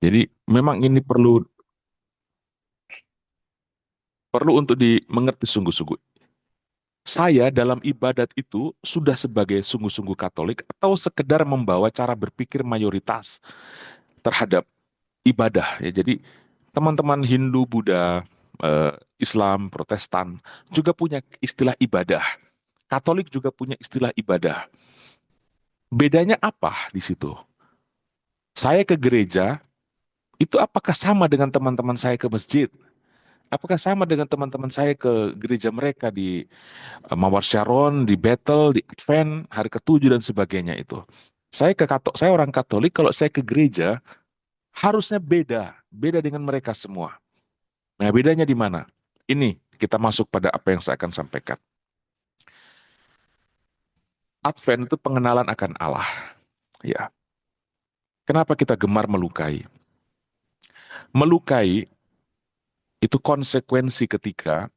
Jadi memang ini perlu perlu untuk dimengerti sungguh-sungguh. Saya dalam ibadat itu sudah sebagai sungguh-sungguh Katolik atau sekedar membawa cara berpikir mayoritas terhadap ibadah ya. Jadi teman-teman Hindu, Buddha, Islam, Protestan juga punya istilah ibadah. Katolik juga punya istilah ibadah. Bedanya apa di situ? Saya ke gereja itu apakah sama dengan teman-teman saya ke masjid? Apakah sama dengan teman-teman saya ke gereja mereka di Mawar Sharon, di Bethel, di Advent, hari ketujuh dan sebagainya itu? Saya orang Katolik, kalau saya ke gereja harusnya beda dengan mereka semua. Nah, bedanya di mana? Ini kita masuk pada apa yang saya akan sampaikan. Advent itu pengenalan akan Allah. Ya, kenapa kita gemar melukai? Melukai itu konsekuensi ketika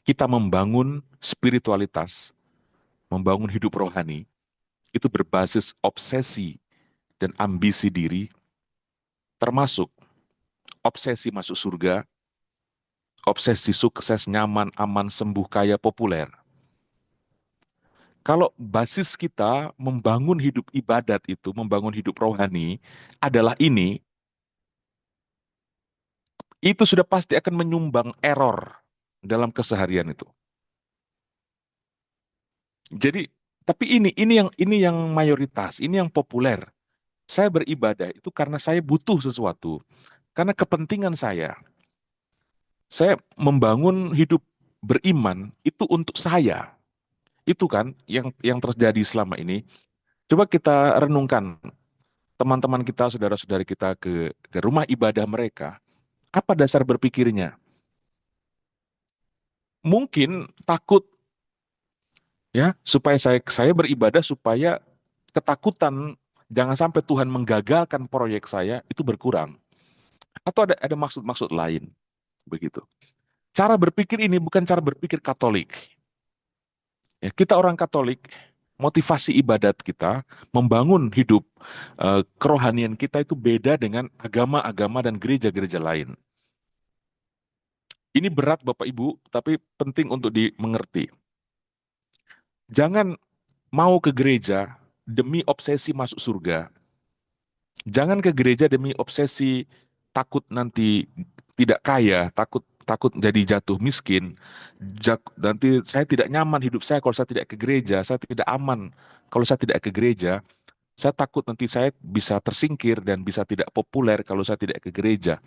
kita membangun spiritualitas, membangun hidup rohani, itu berbasis obsesi dan ambisi diri, termasuk obsesi masuk surga, obsesi sukses, nyaman, aman, sembuh, kaya, populer. Kalau basis kita membangun hidup ibadat itu, membangun hidup rohani adalah ini, itu sudah pasti akan menyumbang error dalam keseharian itu. Jadi, tapi ini yang mayoritas, ini yang populer. Saya beribadah itu karena saya butuh sesuatu, karena kepentingan saya. Saya membangun hidup beriman itu untuk saya. Itu kan yang terjadi selama ini. Coba kita renungkan teman-teman kita, saudara-saudari kita ke rumah ibadah mereka. Apa dasar berpikirnya? Mungkin takut ya, supaya saya beribadah supaya ketakutan jangan sampai Tuhan menggagalkan proyek saya itu berkurang. Atau ada maksud-maksud lain begitu. Cara berpikir ini bukan cara berpikir Katolik. Ya, kita orang Katolik, motivasi ibadat kita, membangun hidup kerohanian kita itu beda dengan agama-agama dan gereja-gereja lain. Ini berat Bapak Ibu, tapi penting untuk dimengerti. Jangan mau ke gereja demi obsesi masuk surga. Jangan ke gereja demi obsesi takut nanti tidak kaya, takut takut jadi jatuh miskin. Nanti saya tidak nyaman hidup saya kalau saya tidak ke gereja, saya tidak aman kalau saya tidak ke gereja. Saya takut nanti saya bisa tersingkir dan bisa tidak populer kalau saya tidak ke gereja.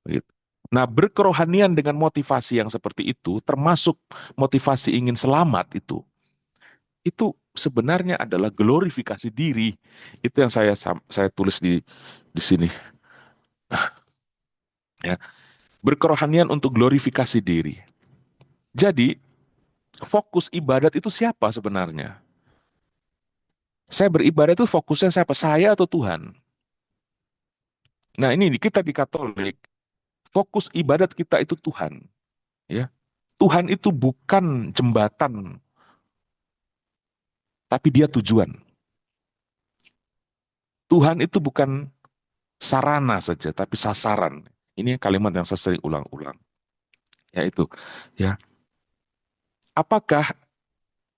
Begitu. Nah, berkerohanian dengan motivasi yang seperti itu, termasuk motivasi ingin selamat itu sebenarnya adalah glorifikasi diri. Itu yang saya tulis di sini. Ya, berkerohanian untuk glorifikasi diri. Jadi, fokus ibadat itu siapa sebenarnya? Saya beribadah itu fokusnya siapa? Saya atau Tuhan? Nah, ini kita di Katolik, fokus ibadat kita itu Tuhan. Ya, Tuhan itu bukan jembatan, tapi dia tujuan. Tuhan itu bukan sarana saja, tapi sasaran. Ini kalimat yang saya sering ulang-ulang. Yaitu, ya, apakah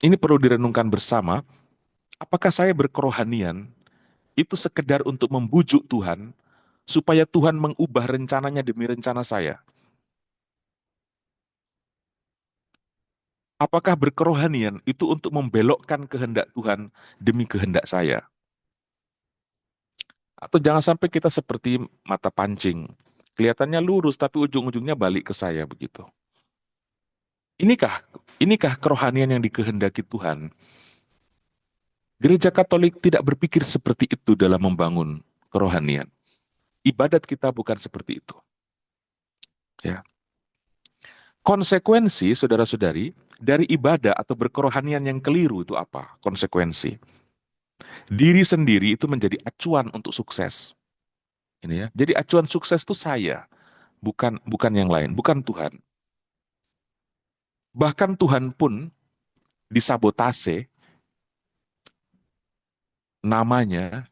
ini perlu direnungkan bersama? Apakah saya berkerohanian itu sekedar untuk membujuk Tuhan supaya Tuhan mengubah rencananya demi rencana saya? Apakah berkerohanian itu untuk membelokkan kehendak Tuhan demi kehendak saya? Atau jangan sampai kita seperti mata pancing. Kelihatannya lurus tapi ujung-ujungnya balik ke saya begitu. Inikah inikah kerohanian yang dikehendaki Tuhan? Gereja Katolik tidak berpikir seperti itu dalam membangun kerohanian. Ibadat kita bukan seperti itu. Ya. Konsekuensi, saudara-saudari, dari ibadah atau berkerohanian yang keliru itu apa? Konsekuensi. Diri sendiri itu menjadi acuan untuk sukses. Ini ya. Jadi acuan sukses itu saya, bukan yang lain, bukan Tuhan. Bahkan Tuhan pun disabotase namanya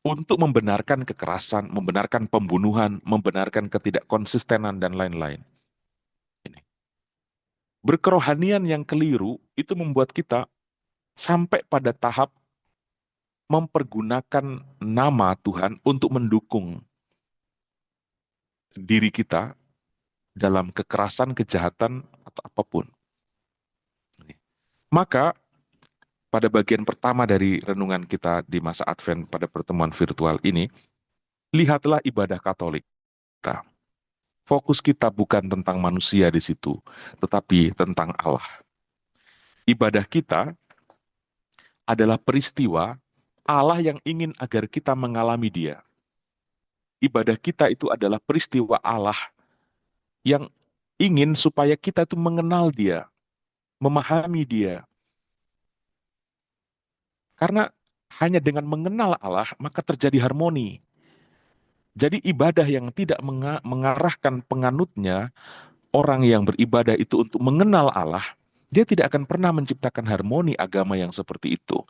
untuk membenarkan kekerasan, membenarkan pembunuhan, membenarkan ketidakkonsistenan, dan lain-lain. Ini. Berkerohanian yang keliru itu membuat kita sampai pada tahap mempergunakan nama Tuhan untuk mendukung diri kita dalam kekerasan, kejahatan, atau apapun. Maka pada bagian pertama dari renungan kita di masa Advent pada pertemuan virtual ini, lihatlah ibadah Katolik kita. Fokus kita bukan tentang manusia di situ, tetapi tentang Allah. Ibadah kita adalah peristiwa Allah yang ingin agar kita mengalami Dia. Ibadah kita itu adalah peristiwa Allah yang ingin supaya kita itu mengenal Dia, memahami Dia. Karena hanya dengan mengenal Allah, maka terjadi harmoni. Jadi ibadah yang tidak mengarahkan penganutnya, orang yang beribadah itu untuk mengenal Allah, dia tidak akan pernah menciptakan harmoni agama yang seperti itu.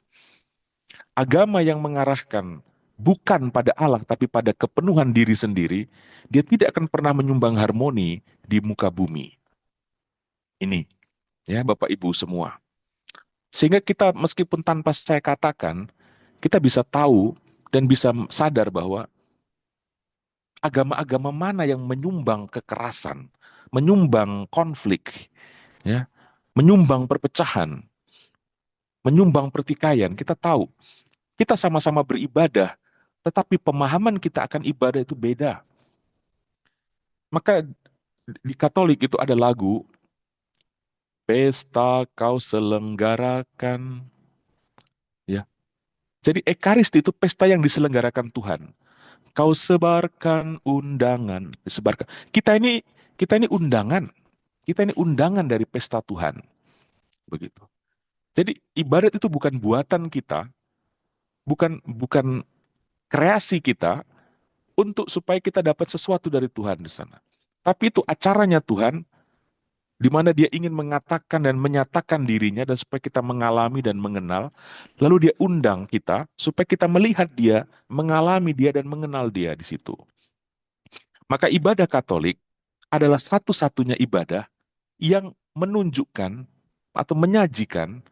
Agama yang mengarahkan bukan pada Allah, tapi pada kepenuhan diri sendiri, dia tidak akan pernah menyumbang harmoni di muka bumi. Ini, ya Bapak Ibu semua. Sehingga kita meskipun tanpa saya katakan, kita bisa tahu dan bisa sadar bahwa agama-agama mana yang menyumbang kekerasan, menyumbang konflik, ya, menyumbang perpecahan, menyumbang pertikaian. Kita tahu, kita sama-sama beribadah, tetapi pemahaman kita akan ibadah itu beda. Maka di Katolik itu ada lagu, pesta kau selenggarakan, ya. Jadi Ekaristi itu pesta yang diselenggarakan Tuhan. Kau sebarkan undangan, disebarkan. Kita ini undangan. Kita ini undangan dari pesta Tuhan. Begitu. Jadi ibadat itu bukan buatan kita, bukan bukan kreasi kita untuk supaya kita dapat sesuatu dari Tuhan di sana. Tapi itu acaranya Tuhan di mana dia ingin mengatakan dan menyatakan dirinya dan supaya kita mengalami dan mengenal. Lalu dia undang kita supaya kita melihat dia, mengalami dia dan mengenal dia di situ. Maka ibadah Katolik adalah satu-satunya ibadah yang menunjukkan atau menyajikan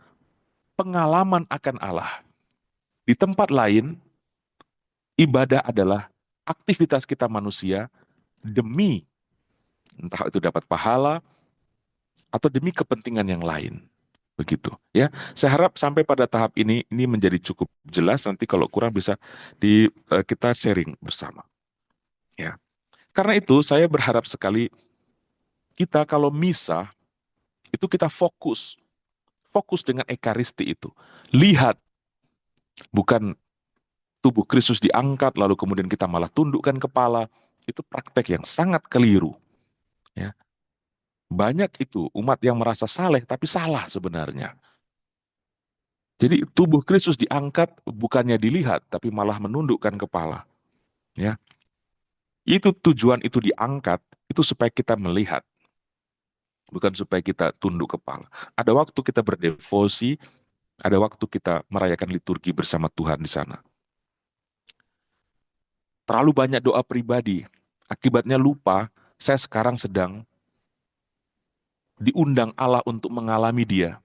pengalaman akan Allah. Di tempat lain, ibadah adalah aktivitas kita manusia demi entah itu dapat pahala atau demi kepentingan yang lain. Begitu ya. Saya harap sampai pada tahap ini menjadi cukup jelas. Nanti kalau kurang bisa kita sharing bersama. Ya. Karena itu saya berharap sekali kita kalau misa itu kita fokus dengan ekaristi itu. Lihat bukan tubuh Kristus diangkat lalu kemudian kita malah tundukkan kepala. Itu praktek yang sangat keliru. Ya. Banyak itu umat yang merasa saleh tapi salah sebenarnya. Jadi tubuh Kristus diangkat bukannya dilihat tapi malah menundukkan kepala. Ya. Itu tujuan itu diangkat itu supaya kita melihat, bukan supaya kita tunduk kepala. Ada waktu kita berdevosi, ada waktu kita merayakan liturgi bersama Tuhan di sana. Terlalu banyak doa pribadi, akibatnya lupa saya sekarang sedang diundang Allah untuk mengalami Dia.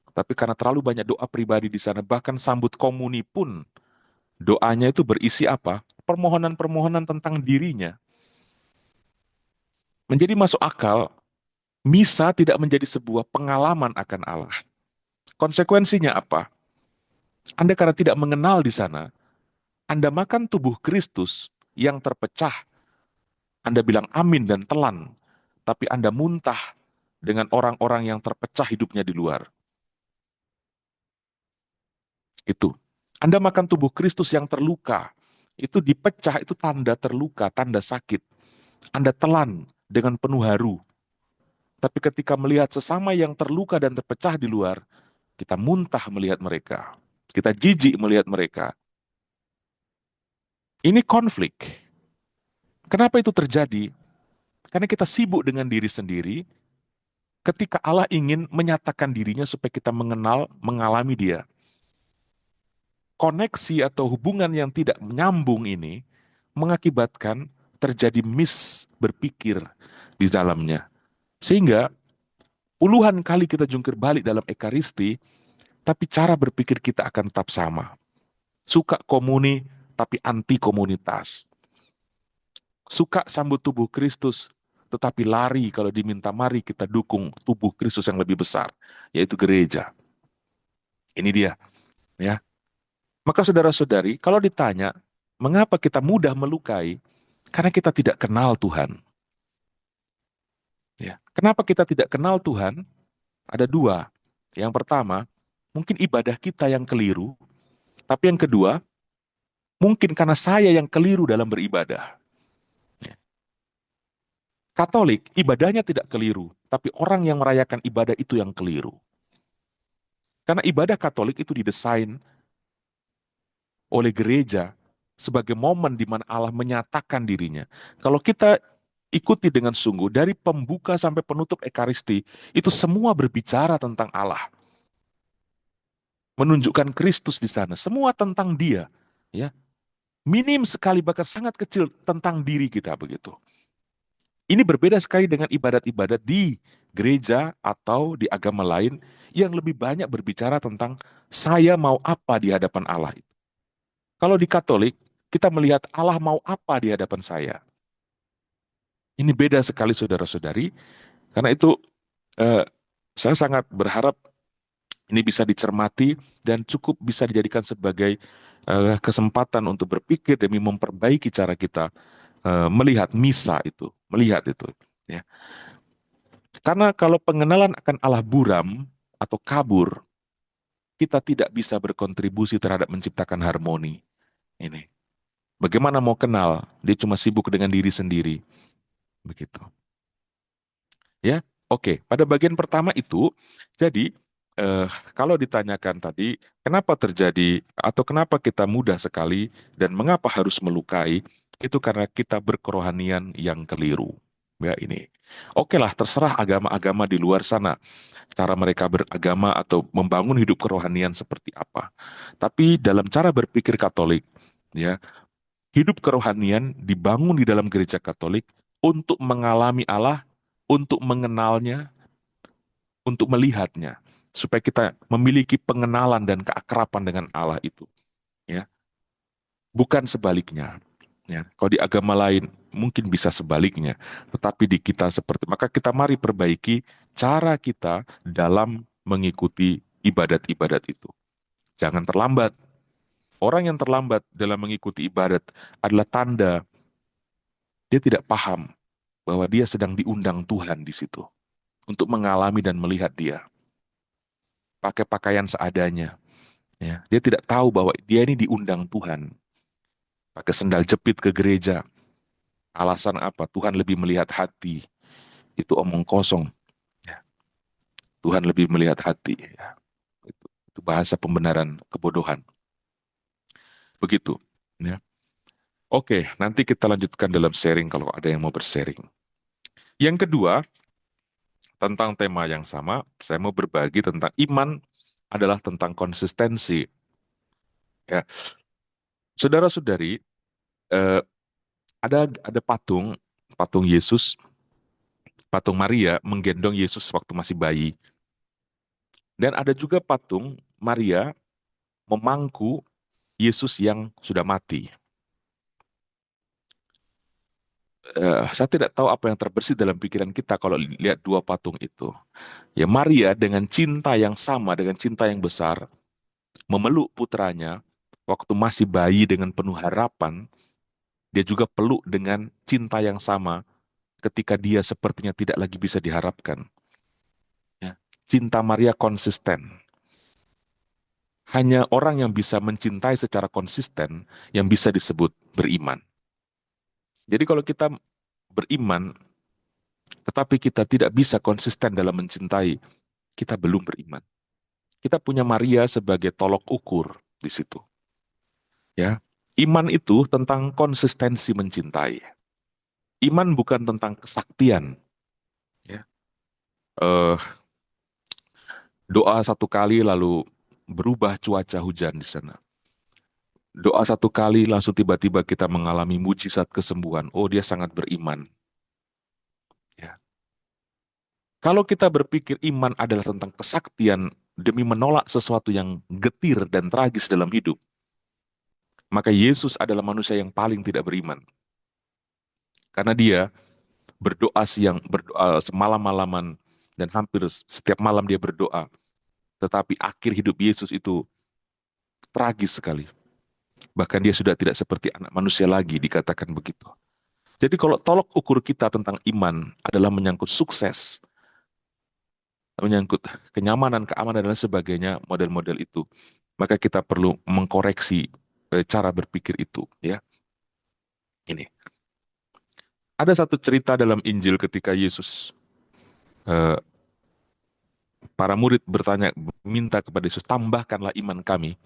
Tapi karena terlalu banyak doa pribadi di sana, bahkan sambut komuni pun doanya itu berisi apa? Permohonan-permohonan tentang dirinya. Menjadi masuk akal, misa tidak menjadi sebuah pengalaman akan Allah. Konsekuensinya apa? Anda karena tidak mengenal di sana, Anda makan tubuh Kristus yang terpecah. Anda bilang amin dan telan, tapi Anda muntah dengan orang-orang yang terpecah hidupnya di luar. Itu. Anda makan tubuh Kristus yang terluka. Itu dipecah, itu tanda terluka, tanda sakit. Anda telan dengan penuh haru. Tapi ketika melihat sesama yang terluka dan terpecah di luar, kita muntah melihat mereka. Kita jijik melihat mereka. Ini konflik. Kenapa itu terjadi? Karena kita sibuk dengan diri sendiri ketika Allah ingin menyatakan dirinya supaya kita mengenal, mengalami Dia. koneksi atau hubungan yang tidak menyambung ini mengakibatkan terjadi berpikir di dalamnya. Sehingga puluhan kali kita jungkir balik dalam ekaristi, tapi cara berpikir kita akan tetap sama. Suka komuni, tapi anti komunitas. Suka sambut tubuh Kristus, tetapi lari kalau diminta mari kita dukung tubuh Kristus yang lebih besar, yaitu gereja. Ini dia, ya. Maka saudara-saudari, kalau ditanya, mengapa kita mudah melukai? Karena kita tidak kenal Tuhan. Ya. Kenapa kita tidak kenal Tuhan? Ada dua. Yang pertama, mungkin ibadah kita yang keliru. Tapi yang kedua, mungkin karena saya yang keliru dalam beribadah. Ya. Katolik, ibadahnya tidak keliru. Tapi orang yang merayakan ibadah itu yang keliru. Karena ibadah Katolik itu didesain oleh gereja sebagai momen di mana Allah menyatakan dirinya. Kalau kita ikuti dengan sungguh dari pembuka sampai penutup ekaristi, itu semua berbicara tentang Allah. Menunjukkan Kristus di sana, semua tentang Dia, ya. Minim sekali bahkan sangat kecil tentang diri kita begitu. Ini berbeda sekali dengan ibadat-ibadat di gereja atau di agama lain yang lebih banyak berbicara tentang saya mau apa di hadapan Allah. Kalau di Katolik, kita melihat Allah mau apa di hadapan saya. Ini beda sekali saudara-saudari, karena itu eh, saya sangat berharap ini bisa dicermati dan cukup bisa dijadikan sebagai kesempatan untuk berpikir demi memperbaiki cara kita melihat misa itu, melihat itu. Ya. Karena kalau pengenalan akan Allah buram atau kabur, kita tidak bisa berkontribusi terhadap menciptakan harmoni. Ini. Bagaimana mau kenal? Dia cuma sibuk dengan diri sendiri. Begitu. Ya, oke. Pada bagian pertama itu, jadi eh, kalau ditanyakan tadi, kenapa terjadi atau kenapa kita mudah sekali dan mengapa harus melukai, itu karena kita berkerohanian yang keliru. Ya ini. Oke lah, terserah agama-agama di luar sana, cara mereka beragama atau membangun hidup kerohanian seperti apa. Tapi dalam cara berpikir Katolik, ya, hidup kerohanian dibangun di dalam gereja Katolik untuk mengalami Allah, untuk mengenalnya, untuk melihatnya, supaya kita memiliki pengenalan dan keakraban dengan Allah itu. Ya, bukan sebaliknya. Ya, kalau di agama lain mungkin bisa sebaliknya, tetapi di kita seperti maka kita mari perbaiki cara kita dalam mengikuti ibadat-ibadat itu. Jangan terlambat. Orang yang terlambat dalam mengikuti ibadat adalah tanda dia tidak paham bahwa dia sedang diundang Tuhan di situ untuk mengalami dan melihat Dia. Pakai pakaian seadanya, ya. Dia tidak tahu bahwa dia ini diundang Tuhan. Pakai sendal jepit ke gereja. Alasan apa? Tuhan lebih melihat hati. Itu omong kosong. Ya. Tuhan lebih melihat hati. Ya. Itu bahasa pembenaran kebodohan. Begitu. Ya. Oke, nanti kita lanjutkan dalam sharing kalau ada yang mau bersharing. Yang kedua, tentang tema yang sama, saya mau berbagi tentang iman adalah tentang konsistensi. Ya, saudara-saudari, eh, ada patung, patung Yesus, patung Maria menggendong Yesus waktu masih bayi. Dan ada juga patung Maria memangku Yesus yang sudah mati. Saya tidak tahu apa yang terbersih dalam pikiran kita kalau lihat dua patung itu. Ya, Maria dengan cinta yang sama, dengan cinta yang besar, memeluk putranya waktu masih bayi dengan penuh harapan. Dia juga peluk dengan cinta yang sama ketika dia sepertinya tidak lagi bisa diharapkan. Ya. Cinta Maria konsisten. Hanya orang yang bisa mencintai secara konsisten yang bisa disebut beriman. Jadi kalau kita beriman, tetapi kita tidak bisa konsisten dalam mencintai, kita belum beriman. Kita punya Maria sebagai tolok ukur di situ. Ya, iman itu tentang konsistensi mencintai. Iman bukan tentang kesaktian. Ya, eh, doa satu kali lalu berubah cuaca hujan di sana. Doa satu kali langsung tiba-tiba kita mengalami mujizat kesembuhan. Oh, dia sangat beriman. Ya. Kalau kita berpikir iman adalah tentang kesaktian demi menolak sesuatu yang getir dan tragis dalam hidup, maka Yesus adalah manusia yang paling tidak beriman. Karena dia berdoa siang, berdoa semalam-malaman, dan hampir setiap malam dia berdoa. Tetapi akhir hidup Yesus itu tragis sekali. Bahkan dia sudah tidak seperti anak manusia lagi, dikatakan begitu. Jadi kalau tolok ukur kita tentang iman adalah menyangkut sukses, menyangkut kenyamanan, keamanan, dan sebagainya, model-model itu, maka kita perlu mengkoreksi cara berpikir itu. Ya, ini ada satu cerita dalam Injil ketika Yesus, eh, para murid bertanya, minta kepada Yesus, tambahkanlah iman kami.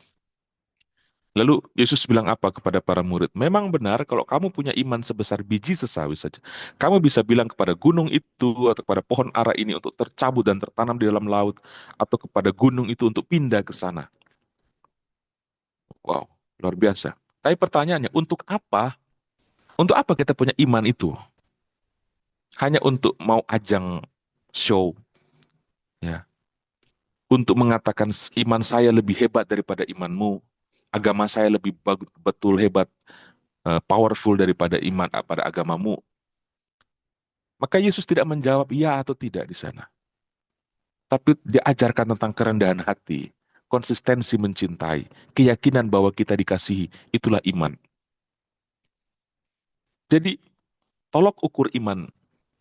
Lalu Yesus bilang apa kepada para murid? Memang benar kalau kamu punya iman sebesar biji sesawi saja. Kamu bisa bilang kepada gunung itu atau kepada pohon ara ini untuk tercabut dan tertanam di dalam laut. Atau kepada gunung itu untuk pindah ke sana. Wow, luar biasa. Tapi pertanyaannya, untuk apa? Untuk apa kita punya iman itu? Hanya untuk mau ajang show, ya. Untuk mengatakan iman saya lebih hebat daripada imanmu. Agama saya lebih betul hebat, powerful daripada iman pada agamamu. Maka Yesus tidak menjawab iya atau tidak di sana. Tapi dia ajarkan tentang kerendahan hati, konsistensi mencintai, keyakinan bahwa kita dikasihi, itulah iman. Jadi, tolok ukur iman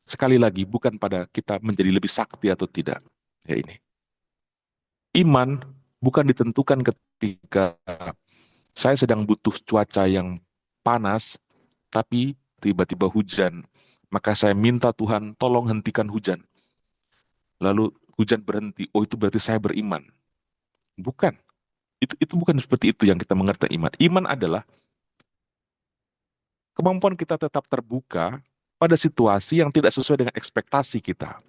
sekali lagi bukan pada kita menjadi lebih sakti atau tidak. Ya ini. Iman bukan ditentukan ketika saya sedang butuh cuaca yang panas, tapi tiba-tiba hujan. Maka saya minta Tuhan, tolong hentikan hujan. Lalu hujan berhenti. Oh, itu berarti saya beriman. Bukan. Itu bukan seperti itu yang kita mengerti iman. Iman adalah kemampuan kita tetap terbuka pada situasi yang tidak sesuai dengan ekspektasi kita.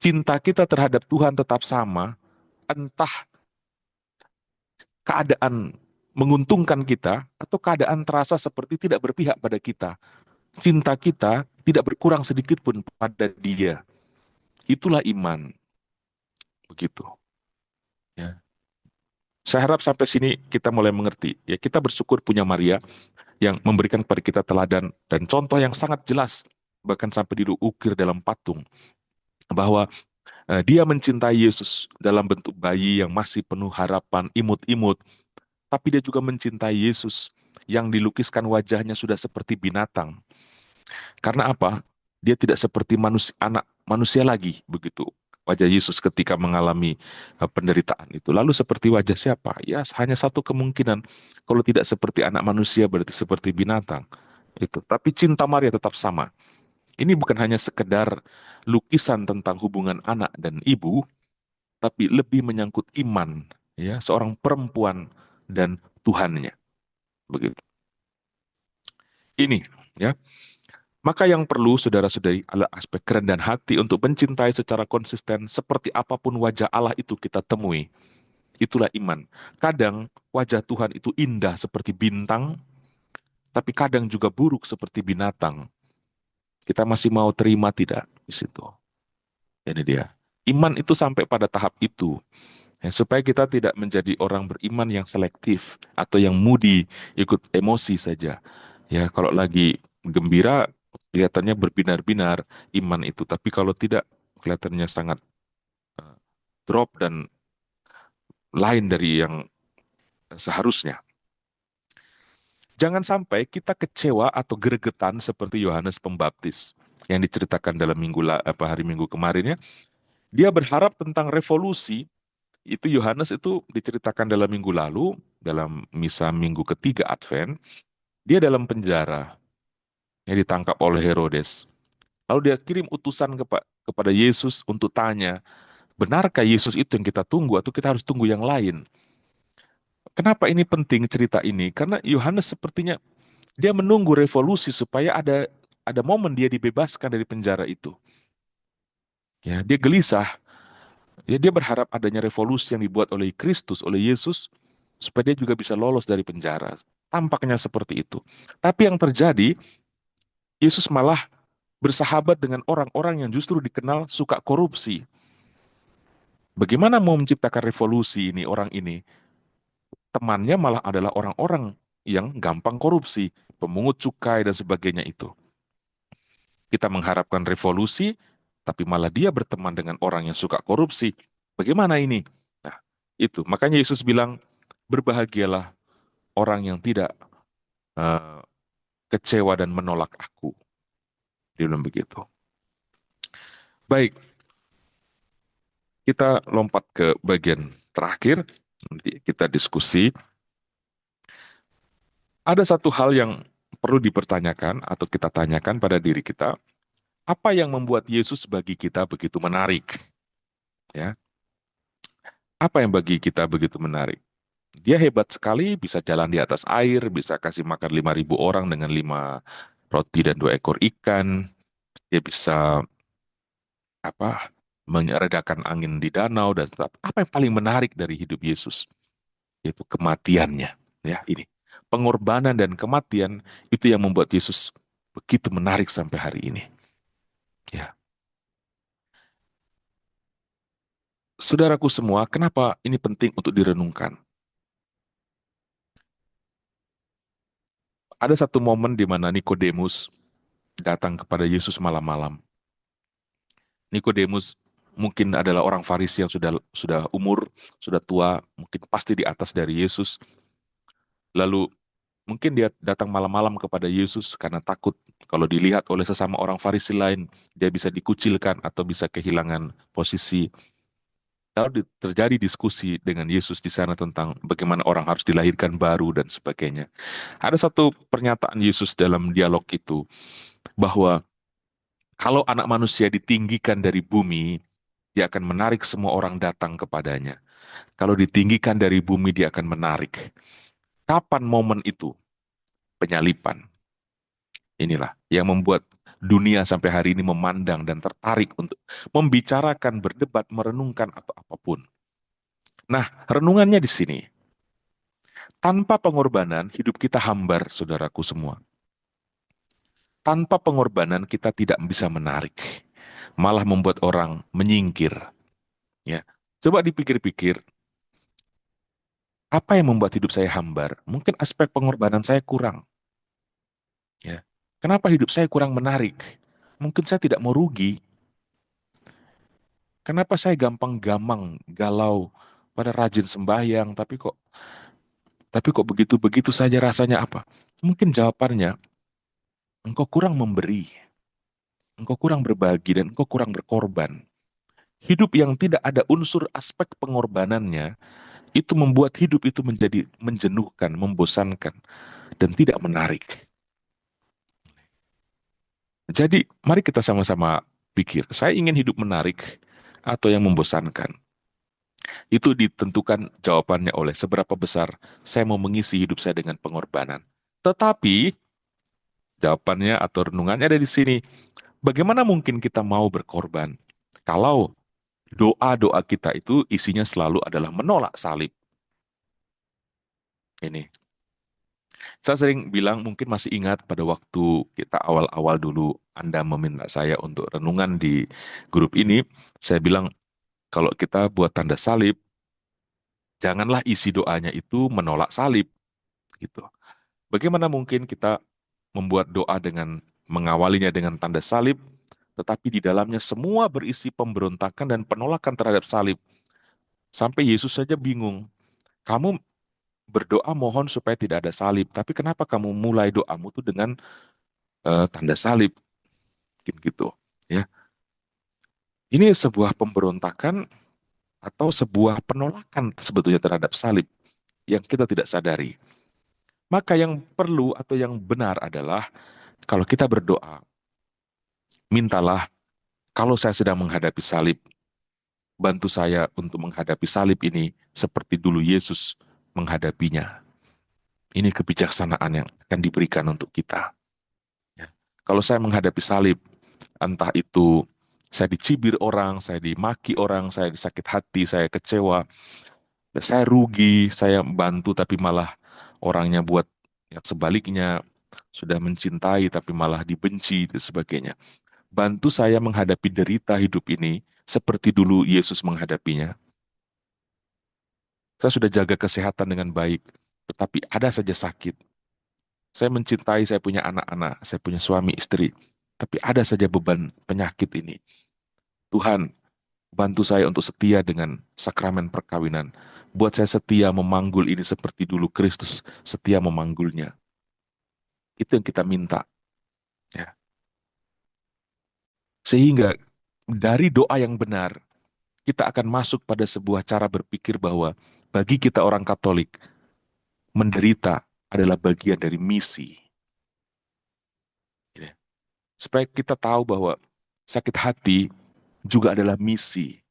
Cinta kita terhadap Tuhan tetap sama, entah keadaan menguntungkan kita atau keadaan terasa seperti tidak berpihak pada kita. Cinta kita tidak berkurang sedikit pun pada Dia. Itulah iman. Begitu. Ya. Saya harap sampai sini kita mulai mengerti. Ya, kita bersyukur punya Maria yang memberikan kepada kita teladan dan contoh yang sangat jelas, bahkan sampai diukir dalam patung, bahwa dia mencintai Yesus dalam bentuk bayi yang masih penuh harapan, imut-imut, tapi dia juga mencintai Yesus yang dilukiskan wajahnya sudah seperti binatang. Karena apa? Dia tidak seperti anak manusia lagi, begitu. Wajah Yesus ketika mengalami penderitaan itu. Lalu seperti wajah siapa? Ya, hanya satu kemungkinan. Kalau tidak seperti anak manusia, berarti seperti binatang. Itu. Tapi cinta Maria tetap sama. Ini bukan hanya sekedar lukisan tentang hubungan anak dan ibu, tapi lebih menyangkut iman, ya, seorang perempuan dan Tuhannya. Begitu. Ini, ya. Maka yang perlu saudara-saudari adalah aspek kerendahan hati untuk mencintai secara konsisten seperti apapun wajah Allah itu kita temui. Itulah iman. Kadang wajah Tuhan itu indah seperti bintang, tapi kadang juga buruk seperti binatang. Kita masih mau terima tidak di situ? Ini dia. Iman itu sampai pada tahap itu. Ya, supaya kita tidak menjadi orang beriman yang selektif atau yang moody, ikut emosi saja. Ya, kalau lagi gembira, kelihatannya berbinar-binar iman itu. Tapi kalau tidak, kelihatannya sangat eh, drop dan lain dari yang seharusnya. Jangan sampai kita kecewa atau gregetan seperti Yohanes Pembaptis yang diceritakan dalam hari Minggu kemarin ya. Dia berharap tentang revolusi. Itu Yohanes itu diceritakan dalam minggu lalu, dalam misa minggu ketiga Advent, dia dalam penjara, yang ditangkap oleh Herodes. Lalu dia kirim utusan kepada Yesus untuk tanya, benarkah Yesus itu yang kita tunggu atau kita harus tunggu yang lain? Kenapa ini penting cerita ini? Karena Yohanes sepertinya dia menunggu revolusi supaya ada momen dia dibebaskan dari penjara itu. Ya, dia gelisah. Ya, dia berharap adanya revolusi yang dibuat oleh Kristus, oleh Yesus, supaya dia juga bisa lolos dari penjara. Tampaknya seperti itu. Tapi yang terjadi, Yesus malah bersahabat dengan orang-orang yang justru dikenal suka korupsi. Bagaimana mau menciptakan revolusi ini orang ini? Temannya malah adalah orang-orang yang gampang korupsi, pemungut cukai dan sebagainya itu. Kita mengharapkan revolusi, tapi malah dia berteman dengan orang yang suka korupsi. Bagaimana ini? Nah, itu. Makanya Yesus bilang, berbahagialah orang yang tidak eh, kecewa dan menolak aku. Dia bilang begitu. Baik, kita lompat ke bagian terakhir. Nanti kita diskusi. Ada satu hal yang perlu dipertanyakan atau kita tanyakan pada diri kita. Apa yang membuat Yesus bagi kita begitu menarik? Ya, apa yang bagi kita begitu menarik? Dia hebat sekali, bisa jalan di atas air, bisa kasih makan 5.000 orang dengan 5 roti dan 2 ekor ikan. Dia bisa apa meredakan angin di danau dan sebagainya. Apa yang paling menarik dari hidup Yesus? Yaitu kematiannya. Ya, ini. Pengorbanan dan kematian itu yang membuat Yesus begitu menarik sampai hari ini. Ya. Saudaraku semua, kenapa ini penting untuk direnungkan? Ada satu momen di mana Nikodemus datang kepada Yesus malam-malam. Nikodemus mungkin adalah orang Farisi yang sudah umur, sudah tua, mungkin pasti di atas dari Yesus. Lalu mungkin dia datang malam-malam kepada Yesus karena takut kalau dilihat oleh sesama orang Farisi lain, dia bisa dikucilkan atau bisa kehilangan posisi. Lalu terjadi diskusi dengan Yesus di sana tentang bagaimana orang harus dilahirkan baru dan sebagainya. Ada satu pernyataan Yesus dalam dialog itu, bahwa kalau anak manusia ditinggikan dari bumi, dia akan menarik semua orang datang kepadanya. Kalau ditinggikan dari bumi, dia akan menarik. Kapan momen itu? Penyalipan. Inilah yang membuat dunia sampai hari ini memandang dan tertarik untuk membicarakan, berdebat, merenungkan atau apapun. Nah, renungannya di sini. Tanpa pengorbanan, hidup kita hambar, saudaraku semua. Tanpa pengorbanan, kita tidak bisa menarik. Malah membuat orang menyingkir. Ya, coba dipikir-pikir, apa yang membuat hidup saya hambar? Mungkin aspek pengorbanan saya kurang. Ya, kenapa hidup saya kurang menarik? Mungkin saya tidak mau rugi. Kenapa saya gampang gamang, galau, pada rajin sembahyang, tapi kok begitu-begitu saja rasanya apa? Mungkin jawabannya, engkau kurang memberi, engkau kurang berbagi, dan engkau kurang berkorban. Hidup yang tidak ada unsur aspek pengorbanannya, itu membuat hidup itu menjadi menjenuhkan, membosankan, dan tidak menarik. Jadi, mari kita sama-sama pikir, saya ingin hidup menarik atau yang membosankan. Itu ditentukan jawabannya oleh seberapa besar saya mau mengisi hidup saya dengan pengorbanan. Tetapi, jawabannya atau renungannya ada di sini. Bagaimana mungkin kita mau berkorban kalau doa-doa kita itu isinya selalu adalah menolak salib? Ini. Saya sering bilang, mungkin masih ingat pada waktu kita awal-awal dulu Anda meminta saya untuk renungan di grup ini, saya bilang kalau kita buat tanda salib, janganlah isi doanya itu menolak salib gitu. Bagaimana mungkin kita membuat doa dengan mengawalinya dengan tanda salib, tetapi di dalamnya semua berisi pemberontakan dan penolakan terhadap salib. Sampai Yesus saja bingung. Kamu berdoa mohon supaya tidak ada salib, tapi kenapa kamu mulai doamu tuh dengan tanda salib? Mungkin gitu. Ya, ini sebuah pemberontakan atau sebuah penolakan sebetulnya terhadap salib yang kita tidak sadari. Maka yang perlu atau yang benar adalah kalau kita berdoa, mintalah kalau saya sedang menghadapi salib, bantu saya untuk menghadapi salib ini seperti dulu Yesus menghadapinya. Ini kebijaksanaan yang akan diberikan untuk kita. Ya. Kalau saya menghadapi salib, entah itu saya dicibir orang, saya dimaki orang, saya disakit hati, saya kecewa, Saya rugi, saya bantu tapi malah orangnya buat yang sebaliknya, sudah mencintai tapi malah dibenci dan sebagainya. Bantu saya menghadapi derita hidup ini seperti dulu Yesus menghadapinya. Saya sudah jaga kesehatan dengan baik, tetapi ada saja sakit. Saya mencintai, saya punya anak-anak, saya punya suami istri, tapi ada saja beban penyakit ini. Tuhan, bantu saya untuk setia dengan sakramen perkawinan. Buat saya setia memanggul ini seperti dulu Kristus setia memanggulnya. Itu yang kita minta. Ya. Sehingga dari doa yang benar, kita akan masuk pada sebuah cara berpikir bahwa bagi kita orang Katolik, menderita adalah bagian dari misi. Ya. Supaya kita tahu bahwa sakit hati juga adalah misi.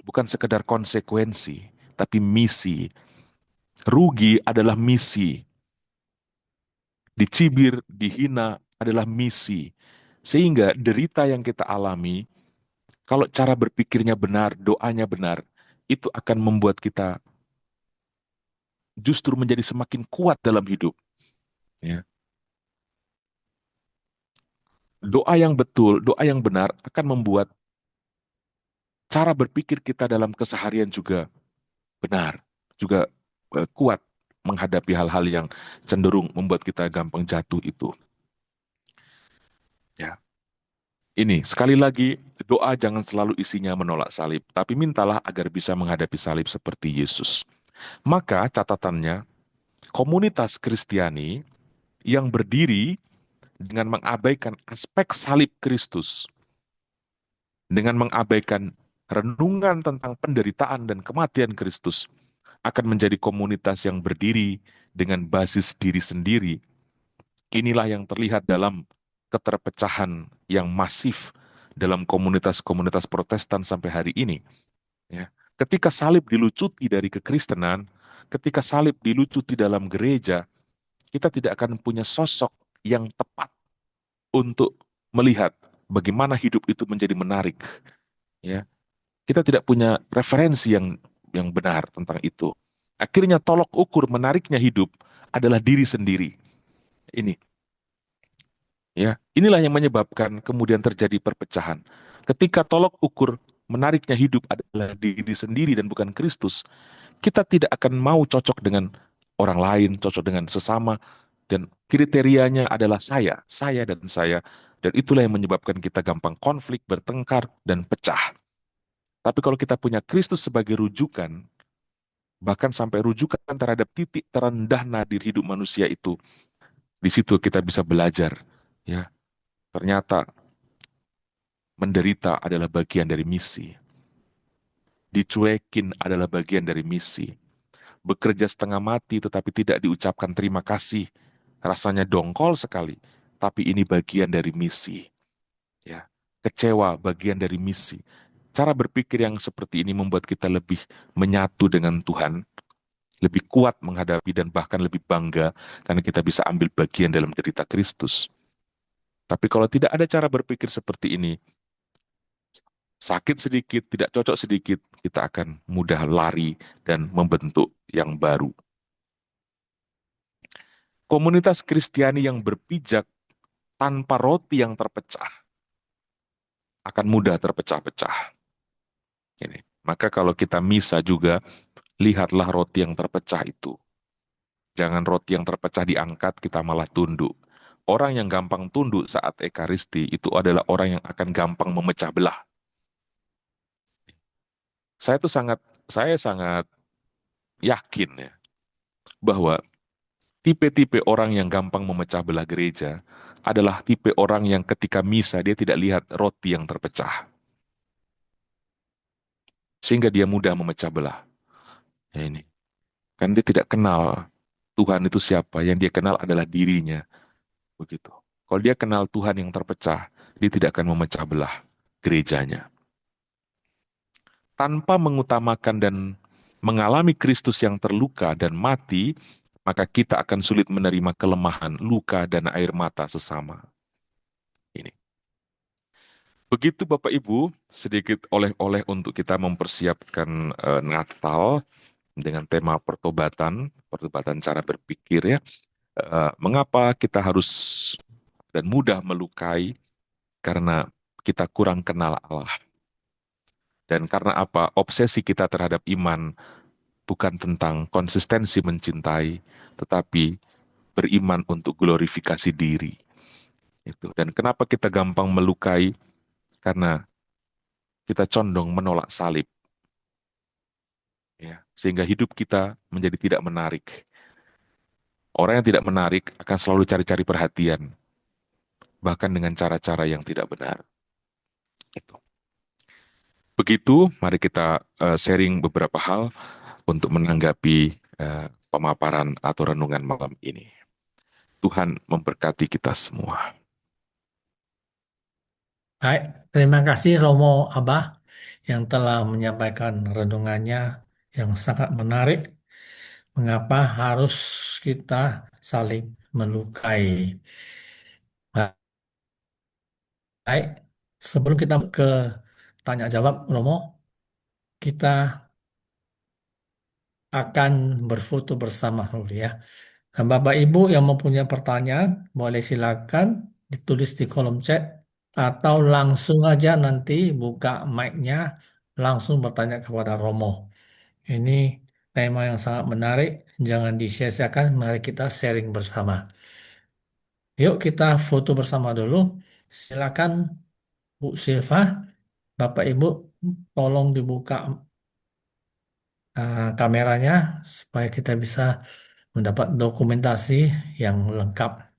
Bukan sekedar konsekuensi, tapi misi. Rugi adalah misi. Dicibir, dihina adalah misi. Sehingga derita yang kita alami, kalau cara berpikirnya benar, doanya benar, itu akan membuat kita justru menjadi semakin kuat dalam hidup. Ya. Doa yang betul, doa yang benar akan membuat cara berpikir kita dalam keseharian juga benar, juga kuat menghadapi hal-hal yang cenderung membuat kita gampang jatuh itu. Ya. Ini, sekali lagi, doa jangan selalu isinya menolak salib, tapi mintalah agar bisa menghadapi salib seperti Yesus. Maka catatannya, komunitas Kristiani yang berdiri dengan mengabaikan aspek salib Kristus, dengan mengabaikan renungan tentang penderitaan dan kematian Kristus, akan menjadi komunitas yang berdiri dengan basis diri sendiri. Inilah yang terlihat dalam keterpecahan yang masif dalam komunitas-komunitas Protestan sampai hari ini. Ya. Ketika salib dilucuti dari kekristenan, ketika salib dilucuti dalam gereja, kita tidak akan punya sosok yang tepat untuk melihat bagaimana hidup itu menjadi menarik. Ya, kita tidak punya referensi yang benar tentang itu. Akhirnya tolok ukur menariknya hidup adalah diri sendiri. Ini, ya, inilah yang menyebabkan kemudian terjadi perpecahan. Ketika tolok ukur menariknya hidup adalah diri sendiri dan bukan Kristus, kita tidak akan mau cocok dengan orang lain, cocok dengan sesama, dan kriterianya adalah saya dan saya. Dan itulah yang menyebabkan kita gampang konflik, bertengkar, dan pecah. Tapi kalau kita punya Kristus sebagai rujukan, bahkan sampai rujukan terhadap titik terendah nadir hidup manusia itu, di situ kita bisa belajar. Ya, ternyata menderita adalah bagian dari misi. Dicuekin adalah bagian dari misi. Bekerja setengah mati tetapi tidak diucapkan terima kasih. Rasanya dongkol sekali, tapi ini bagian dari misi. Ya, kecewa bagian dari misi. Cara berpikir yang seperti ini membuat kita lebih menyatu dengan Tuhan, lebih kuat menghadapi dan bahkan lebih bangga karena kita bisa ambil bagian dalam derita Kristus. Tapi kalau tidak ada cara berpikir seperti ini, sakit sedikit, tidak cocok sedikit, kita akan mudah lari dan membentuk yang baru. Komunitas Kristiani yang berpijak tanpa roti yang terpecah akan mudah terpecah-pecah. Ini. Maka kalau kita misa juga, lihatlah roti yang terpecah itu. Jangan roti yang terpecah diangkat, kita malah tunduk. Orang yang gampang tunduk saat Ekaristi itu adalah orang yang akan gampang memecah belah. Saya tuh sangat yakin ya, bahwa tipe-tipe orang yang gampang memecah belah gereja adalah tipe orang yang ketika misa dia tidak lihat roti yang terpecah. Sehingga dia mudah memecah belah. Ya ini. Kan dia tidak kenal Tuhan itu siapa, yang dia kenal adalah dirinya. Begitu. Kalau dia kenal Tuhan yang terpecah, dia tidak akan memecah belah gerejanya. Tanpa mengutamakan dan mengalami Kristus yang terluka dan mati, maka kita akan sulit menerima kelemahan, luka, dan air mata sesama. Ini. Begitu Bapak Ibu, sedikit oleh-oleh untuk kita mempersiapkan Natal. dengan tema pertobatan, pertobatan cara berpikir ya. Mengapa kita harus dan mudah melukai? Karena kita kurang kenal Allah. Dan karena apa? Obsesi kita terhadap iman bukan tentang konsistensi mencintai, tetapi beriman untuk glorifikasi diri. Itu. Dan kenapa kita gampang melukai? Karena kita condong menolak salib, ya. Sehingga hidup kita menjadi tidak menarik. Orang yang tidak menarik akan selalu cari-cari perhatian, bahkan dengan cara-cara yang tidak benar. Itu. Begitu, mari kita sharing beberapa hal untuk menanggapi pemaparan atau renungan malam ini. Tuhan memberkati kita semua. Baik, terima kasih Romo Abah yang telah menyampaikan renungannya yang sangat menarik. Mengapa harus kita saling melukai? Baik, sebelum kita ke tanya jawab, Romo, kita akan berfoto bersama dulu ya. Nah, Bapak Ibu yang mempunyai pertanyaan, boleh silakan ditulis di kolom chat atau langsung aja nanti buka mic-nya, langsung bertanya kepada Romo. Ini tema yang sangat menarik, jangan disia-siakan, mari kita sharing bersama. Yuk kita foto bersama dulu. Silakan Bu Silva, Bapak Ibu, tolong dibuka kameranya supaya kita bisa mendapat dokumentasi yang lengkap.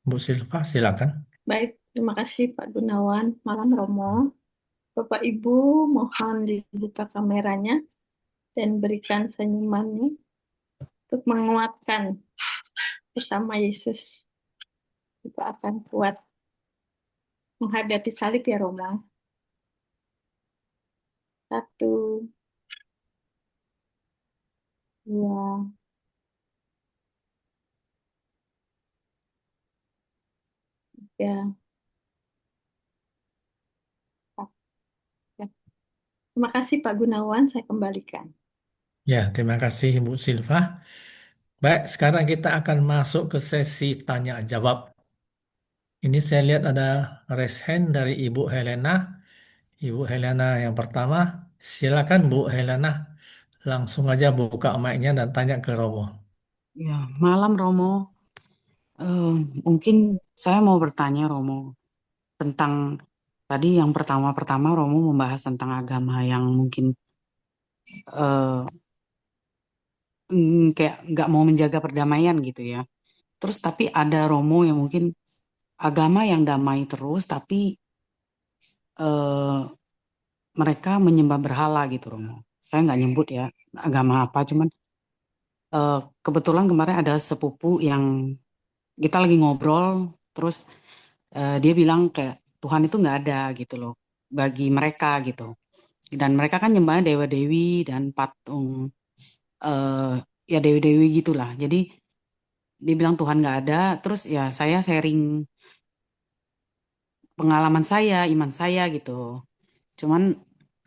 Bu Silva, silakan. Baik, terima kasih Pak Gunawan. Malam Romo. Bapak Ibu, mohon dibuka kameranya dan berikan senyumannya untuk menguatkan bersama Yesus. Kita akan kuat menghadapi salib ya Romo. Satu, dua, tiga, empat. Ya. Terima kasih Pak Gunawan, saya kembalikan. Ya, terima kasih Bu Silva. Baik, sekarang kita akan masuk ke sesi tanya jawab. Ini saya lihat ada raise hand dari Ibu Helena. Ibu Helena yang pertama, silakan Bu Helena. Langsung aja buka mic-nya dan tanya ke Romo. Ya, malam Romo. Eh, Mungkin saya mau bertanya Romo tentang tadi yang pertama-pertama Romo membahas tentang agama yang mungkin eh, kayak nggak mau menjaga perdamaian gitu ya. Terus tapi ada Romo yang mungkin agama yang damai terus tapi eh, mereka menyembah berhala gitu Romo. Saya nggak nyebut ya agama apa, cuman eh, kebetulan kemarin ada sepupu yang kita lagi ngobrol, terus dia bilang kayak Tuhan itu nggak ada gitu loh bagi mereka gitu. Dan mereka kan nyembahnya dewa-dewi dan patung eh ya dewi-dewi gitulah. Jadi dia bilang Tuhan nggak ada. Terus ya saya sharing pengalaman saya, iman saya gitu. Cuman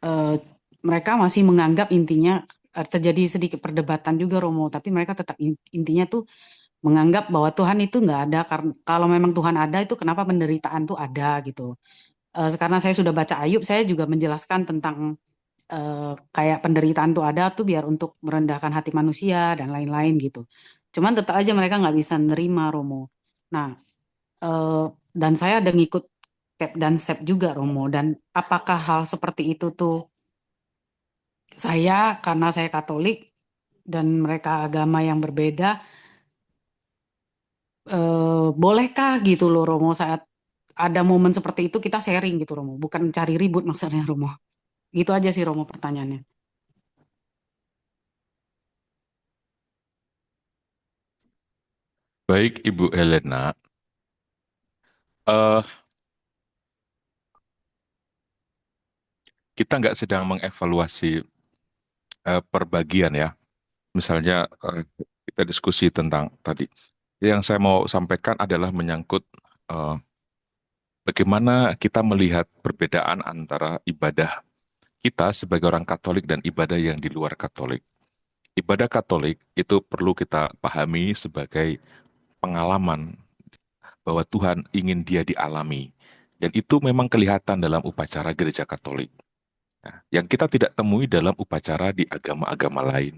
eh, mereka masih menganggap intinya terjadi sedikit perdebatan juga Romo. Tapi mereka tetap intinya tuh menganggap bahwa Tuhan itu nggak ada. Karena kalau memang Tuhan ada itu kenapa penderitaan tuh ada gitu. Karena saya sudah baca Ayub, saya juga menjelaskan tentang kayak penderitaan tuh ada tuh biar untuk merendahkan hati manusia dan lain-lain gitu. Cuman tetap aja mereka nggak bisa nerima Romo. Nah, eh, dan saya ada ngikut Cap dan Sep juga Romo. Dan apakah hal seperti itu tuh saya karena saya Katolik dan mereka agama yang berbeda, bolehkah gitu loh Romo saat ada momen seperti itu kita sharing gitu Romo, bukan cari ribut maksudnya Romo. Gitu aja sih Romo pertanyaannya. Baik, Ibu Helena. Eh, kita nggak sedang mengevaluasi perbagian ya. Misalnya kita diskusi tentang tadi. Yang saya mau sampaikan adalah menyangkut eh, bagaimana kita melihat perbedaan antara ibadah kita sebagai orang Katolik dan ibadah yang di luar Katolik. Ibadah Katolik itu perlu kita pahami sebagai pengalaman bahwa Tuhan ingin dia dialami. Dan itu memang kelihatan dalam upacara gereja Katolik. Nah, yang kita tidak temui dalam upacara di agama-agama lain.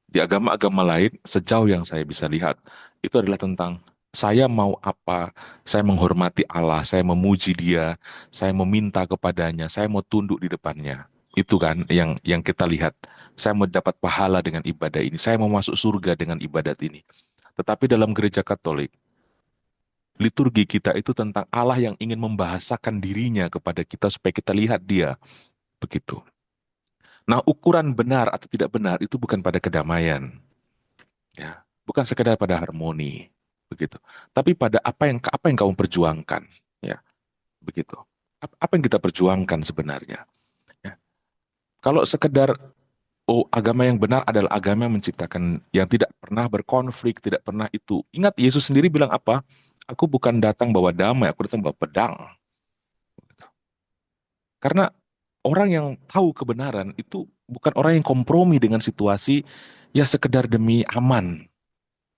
Di agama-agama lain, sejauh yang saya bisa lihat, itu adalah tentang saya mau apa, saya menghormati Allah, saya memuji Dia, saya meminta kepadanya, saya mau tunduk di depannya. Itu kan yang kita lihat. Saya mau dapat pahala dengan ibadah ini, saya mau masuk surga dengan ibadat ini. Tetapi dalam gereja Katolik, liturgi kita itu tentang Allah yang ingin membahasakan dirinya kepada kita supaya kita lihat Dia. Begitu. Nah, ukuran benar atau tidak benar itu bukan pada kedamaian, ya, bukan sekedar pada harmoni, begitu. Tapi pada apa yang kamu perjuangkan, ya, begitu. Apa yang kita perjuangkan sebenarnya, ya. Kalau sekedar agama yang benar adalah agama yang menciptakan, yang tidak pernah berkonflik, tidak pernah itu. Ingat Yesus sendiri bilang apa? Aku bukan datang bawa damai, aku datang bawa pedang. Karena orang yang tahu kebenaran itu bukan orang yang kompromi dengan situasi ya sekedar demi aman.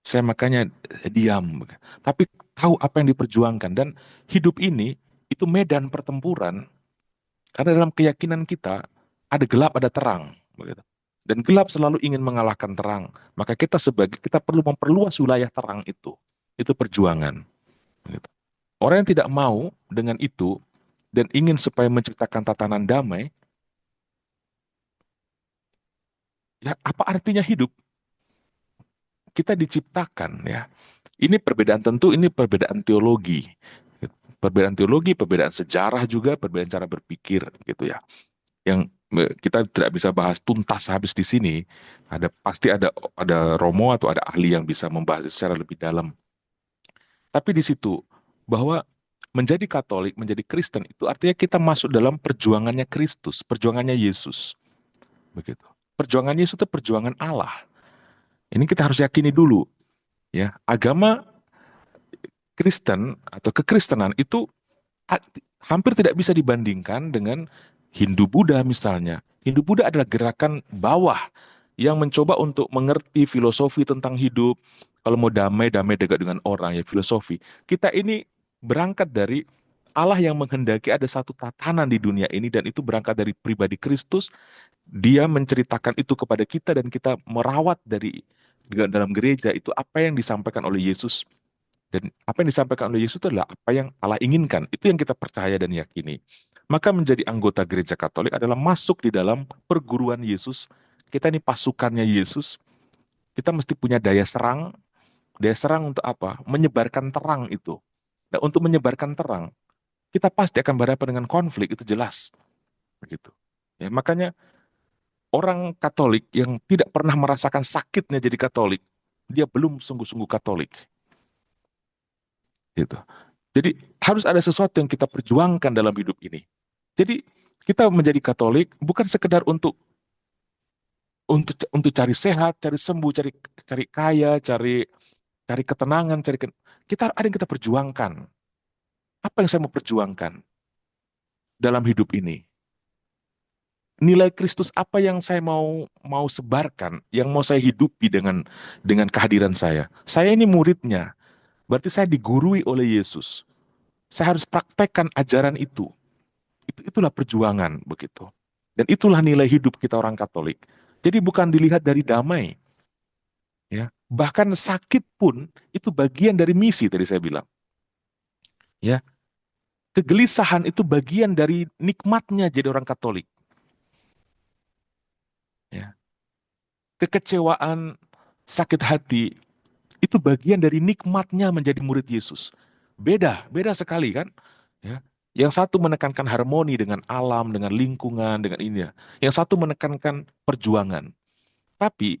Saya makanya diam. Tapi tahu apa yang diperjuangkan. Dan hidup ini itu medan pertempuran. Karena dalam keyakinan kita ada gelap, ada terang. Begitu. Dan gelap selalu ingin mengalahkan terang. Maka kita perlu memperluas wilayah terang itu. Itu perjuangan. Begitu. Orang yang tidak mau dengan itu dan ingin supaya menciptakan tatanan damai, ya apa artinya hidup? Kita diciptakan, ya. Ini perbedaan, tentu ini perbedaan teologi. Perbedaan teologi, perbedaan sejarah juga, perbedaan cara berpikir gitu ya. Yang kita tidak bisa bahas tuntas habis di sini. Pasti ada Romo atau ada ahli yang bisa membahas secara lebih dalam. Tapi di situ bahwa menjadi Katolik, menjadi Kristen itu artinya kita masuk dalam perjuangannya Kristus, perjuangannya Yesus. Begitu. Perjuangan Yesus itu perjuangan Allah. Ini kita harus yakini dulu, ya. Agama Kristen atau kekristenan itu hampir tidak bisa dibandingkan dengan Hindu-Buddha misalnya. Hindu-Buddha adalah gerakan bawah yang mencoba untuk mengerti filosofi tentang hidup. Kalau mau damai dekat dengan orang, ya filosofi. Kita ini berangkat dari Allah yang menghendaki ada satu tatanan di dunia ini, dan itu berangkat dari pribadi Kristus. Dia menceritakan itu kepada kita dan kita merawat dalam gereja itu apa yang disampaikan oleh Yesus. Dan apa yang disampaikan oleh Yesus itu adalah apa yang Allah inginkan. Itu yang kita percaya dan yakini. Maka menjadi anggota gereja Katolik adalah masuk di dalam perguruan Yesus. Kita ini pasukannya Yesus. Kita mesti punya daya serang. Daya serang untuk apa? Menyebarkan terang itu. Nah, untuk menyebarkan terang, kita pasti akan berhadapan dengan konflik, itu jelas. Begitu. Ya, makanya orang Katolik yang tidak pernah merasakan sakitnya jadi Katolik, dia belum sungguh-sungguh Katolik. Gitu. Jadi harus ada sesuatu yang kita perjuangkan dalam hidup ini. Jadi kita menjadi Katolik bukan sekedar untuk cari sehat, cari sembuh, cari kaya, cari ketenangan, kita ada yang kita perjuangkan. Apa yang saya mau perjuangkan dalam hidup ini? Nilai Kristus apa yang saya mau sebarkan, yang mau saya hidupi dengan kehadiran saya. Saya ini muridnya. Berarti saya digurui oleh Yesus. Saya harus praktekkan ajaran itu. Itulah perjuangan begitu. Dan itulah nilai hidup kita orang Katolik. Jadi bukan dilihat dari damai. Ya, bahkan sakit pun itu bagian dari misi tadi saya bilang. Ya. Kegelisahan itu bagian dari nikmatnya jadi orang Katolik. Ya. Kekecewaan, sakit hati itu bagian dari nikmatnya menjadi murid Yesus. Beda sekali kan? Ya. Yang satu menekankan harmoni dengan alam, dengan lingkungan, dengan ini. Yang satu menekankan perjuangan. Tapi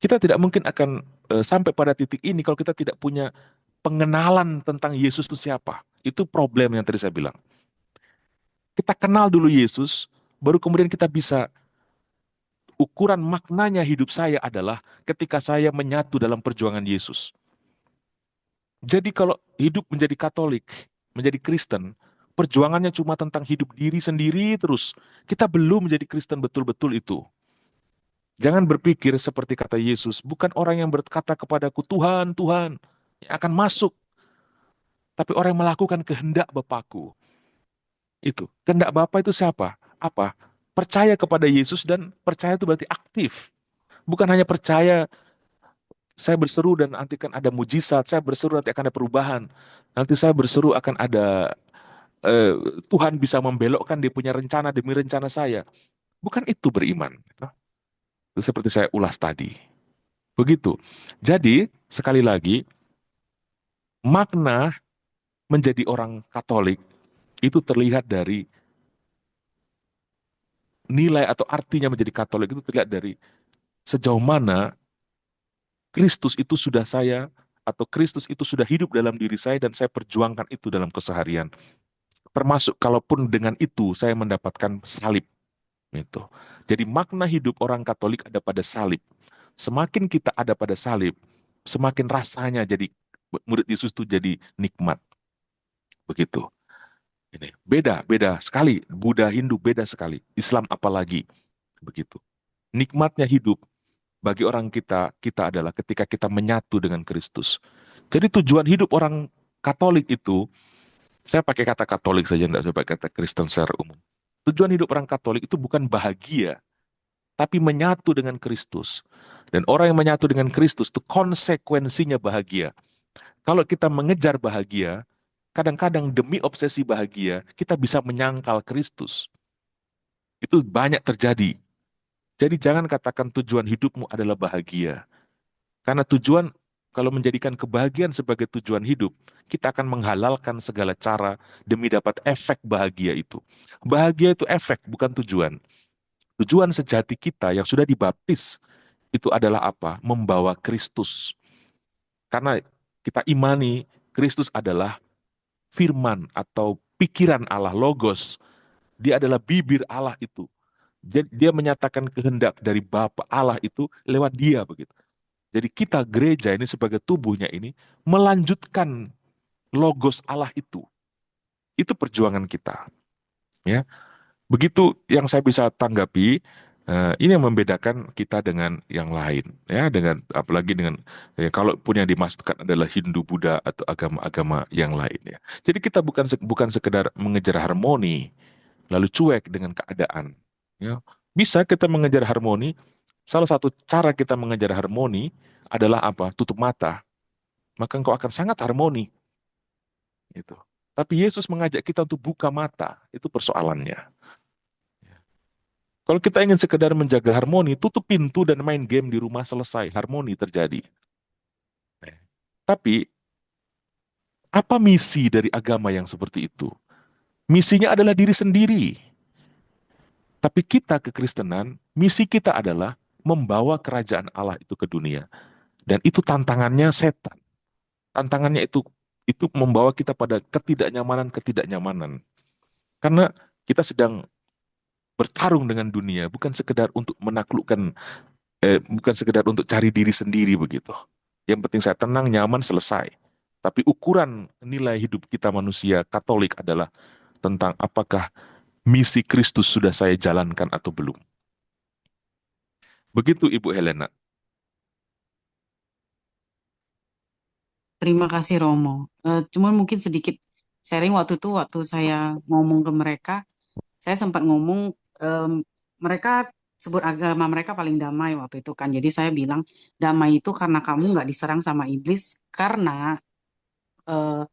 kita tidak mungkin akan sampai pada titik ini kalau kita tidak punya pengenalan tentang Yesus itu siapa. Itu problem yang tadi saya bilang. Kita kenal dulu Yesus, baru kemudian kita bisa ukuran maknanya hidup saya adalah ketika saya menyatu dalam perjuangan Yesus. Jadi kalau hidup menjadi Katolik, menjadi Kristen, perjuangannya cuma tentang hidup diri sendiri terus, kita belum menjadi Kristen betul-betul itu. Jangan berpikir seperti kata Yesus, bukan orang yang berkata kepadaku, Tuhan, Tuhan, yang akan masuk, tapi orang yang melakukan kehendak Bapakku. Itu. Kehendak Bapa itu siapa? Apa? Percaya kepada Yesus, dan percaya itu berarti aktif. Bukan hanya percaya, saya berseru dan nanti akan ada mujizat, saya berseru nanti akan ada perubahan. Nanti saya berseru akan ada eh, Tuhan bisa membelokkan dia punya rencana demi rencana saya. Bukan itu beriman. Itu seperti saya ulas tadi. Begitu. Jadi, sekali lagi, makna menjadi orang Katolik itu terlihat dari nilai atau artinya menjadi Katolik itu terlihat dari sejauh mana Kristus itu sudah saya atau Kristus itu sudah hidup dalam diri saya dan saya perjuangkan itu dalam keseharian. Termasuk kalaupun dengan itu saya mendapatkan salib. Itu. Jadi makna hidup orang Katolik ada pada salib. Semakin kita ada pada salib, semakin rasanya jadi murid Yesus itu jadi nikmat. Begitu. Ini beda, beda sekali. Buddha, Hindu beda sekali. Islam apalagi. Begitu. Nikmatnya hidup bagi orang kita, kita adalah ketika kita menyatu dengan Kristus. Jadi tujuan hidup orang Katolik itu, saya pakai kata Katolik saja, enggak saya pakai kata Kristen secara umum. Tujuan hidup orang Katolik itu bukan bahagia, tapi menyatu dengan Kristus. Dan orang yang menyatu dengan Kristus itu konsekuensinya bahagia. Kalau kita mengejar bahagia, kadang-kadang demi obsesi bahagia, kita bisa menyangkal Kristus. Itu banyak terjadi. Jadi jangan katakan tujuan hidupmu adalah bahagia. Karena tujuan, kalau menjadikan kebahagiaan sebagai tujuan hidup, kita akan menghalalkan segala cara demi dapat efek bahagia itu. Bahagia itu efek, bukan tujuan. Tujuan sejati kita yang sudah dibaptis, itu adalah apa? Membawa Kristus. Karena kita imani Kristus adalah firman atau pikiran Allah, logos. Dia adalah bibir Allah itu. Dia menyatakan kehendak dari Bapa Allah itu lewat dia begitu. Jadi kita gereja ini sebagai tubuhnya ini melanjutkan logos Allah itu. Itu perjuangan kita. Ya, begitu yang saya bisa tanggapi. Ini yang membedakan kita dengan yang lain, ya, dengan apalagi dengan kalau pun yang dimaksudkan adalah Hindu, Buddha atau agama-agama yang lain, ya. Jadi kita bukan sekedar mengejar harmoni lalu cuek dengan keadaan, ya. Bisa kita mengejar harmoni. Salah satu cara kita mengejar harmoni adalah apa? Tutup mata, maka engkau akan sangat harmoni. Itu. Tapi Yesus mengajak kita untuk buka mata, itu persoalannya. Kalau kita ingin sekedar menjaga harmoni, tutup pintu dan main game di rumah, selesai, harmoni terjadi. Tapi, apa misi dari agama yang seperti itu? Misinya adalah diri sendiri. Tapi kita kekristenan, misi kita adalah membawa kerajaan Allah itu ke dunia. Dan itu tantangannya setan. Tantangannya itu membawa kita pada ketidaknyamanan. Karena kita sedang bertarung dengan dunia, bukan sekedar untuk menaklukkan, bukan sekedar untuk cari diri sendiri begitu. Yang penting saya tenang, nyaman, selesai. Tapi ukuran nilai hidup kita manusia Katolik adalah tentang apakah misi Kristus sudah saya jalankan atau belum. Begitu Ibu Helena. Terima kasih Romo. Cuman mungkin sedikit sharing waktu itu, waktu saya ngomong ke mereka, saya sempat ngomong, mereka sebut agama mereka paling damai waktu itu kan. Jadi saya bilang damai itu karena kamu nggak diserang sama iblis, karena eh,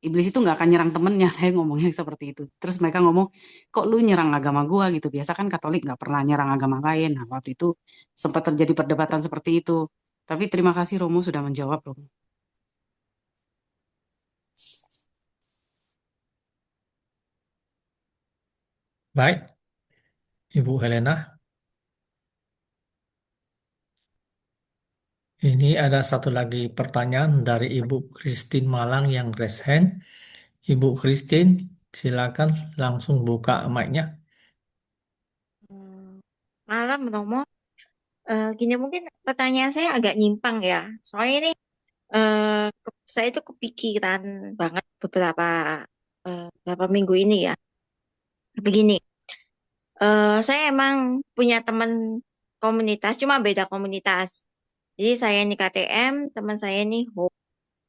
iblis itu nggak akan nyerang temennya. Saya ngomongnya seperti itu. Terus mereka ngomong, kok lu nyerang agama gua gitu. Biasa kan Katolik nggak pernah nyerang agama lain. Nah waktu itu sempat terjadi perdebatan seperti itu. Tapi terima kasih Romo sudah menjawab Romo. Baik, Ibu Helena. Ini ada satu lagi pertanyaan dari Ibu Christine Malang yang raise hand. Ibu Christine, silakan langsung buka mic-nya. Malam, Romo. Gini mungkin pertanyaan saya agak nyimpang ya. Soalnya ini saya itu kepikiran banget beberapa beberapa minggu ini ya. Begini, saya emang punya teman komunitas, cuma beda komunitas. Jadi saya ini KTM, teman saya ini Hope.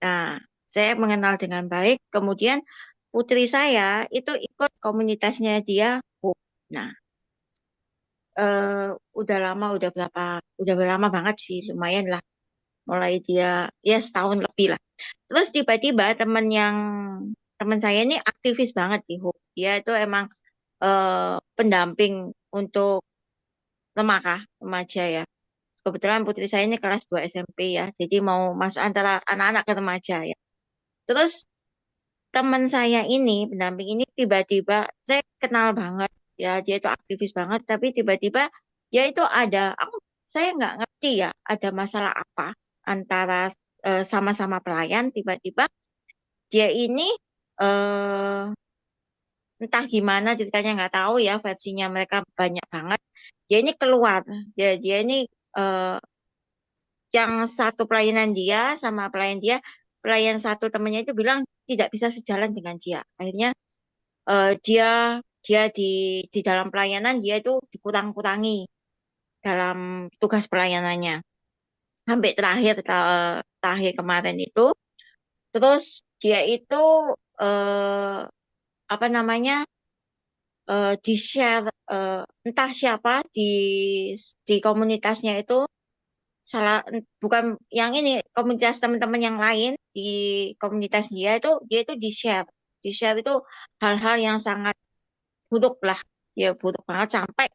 Nah, saya mengenal dengan baik. Kemudian putri saya itu ikut komunitasnya dia Hope. Nah, udah lama banget sih, lumayan lah. Mulai dia ya setahun lebih lah. Terus tiba-tiba teman saya ini aktivis banget di Hope. Dia itu emang pendamping untuk remaja ya. Kebetulan putri saya ini kelas 2 SMP ya. Jadi mau masuk antara anak-anak ke remaja ya. Terus teman saya ini, pendamping ini tiba-tiba saya kenal banget ya. Dia itu aktivis banget, tapi tiba-tiba dia itu saya nggak ngerti ya, ada masalah apa antara sama-sama pelayan, tiba-tiba dia ini eh, entah gimana ceritanya nggak tahu ya, versinya mereka banyak banget. Dia ini keluar, dia ini eh, yang satu pelayanan dia sama pelayan satu temennya itu bilang tidak bisa sejalan dengan dia. Akhirnya dia dia di dalam pelayanan dia itu dikurang-kurangi dalam tugas pelayanannya. Sampai terakhir kemarin itu, terus dia itu eh, apa namanya di-share entah siapa di komunitasnya itu bukan yang ini komunitas teman-teman yang lain di komunitas dia itu di-share itu hal-hal yang sangat buruk lah, ya buruk banget sampai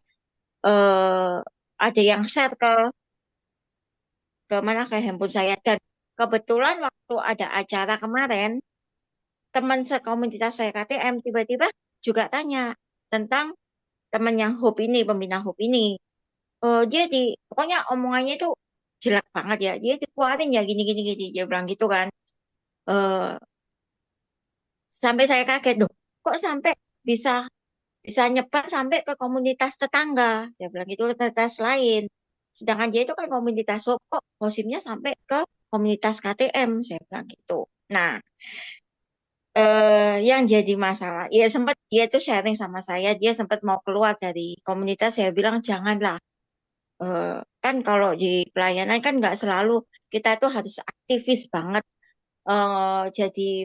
eh, ada yang share ke mana ke handphone saya. Dan kebetulan waktu ada acara kemarin teman sekomunitas saya KTM tiba-tiba juga tanya tentang teman yang Hope ini, pembina Hope ini. Pokoknya omongannya itu jelek banget ya. Dia dikeluarin ya gini gini gini. Dia bilang gitu kan. Eh, Sampai saya kaget loh. Kok sampai bisa bisa nyebar sampai ke komunitas tetangga. Saya bilang itu komunitas lain. Sedangkan dia itu kan komunitas Hope, kok gosipnya sampai ke komunitas KTM. Saya bilang gitu. Nah, yang jadi masalah, ya sempat dia tuh sharing sama saya, dia sempat mau keluar dari komunitas. Saya bilang janganlah. Kan kalau di pelayanan kan nggak selalu kita tuh harus aktivis banget. Jadi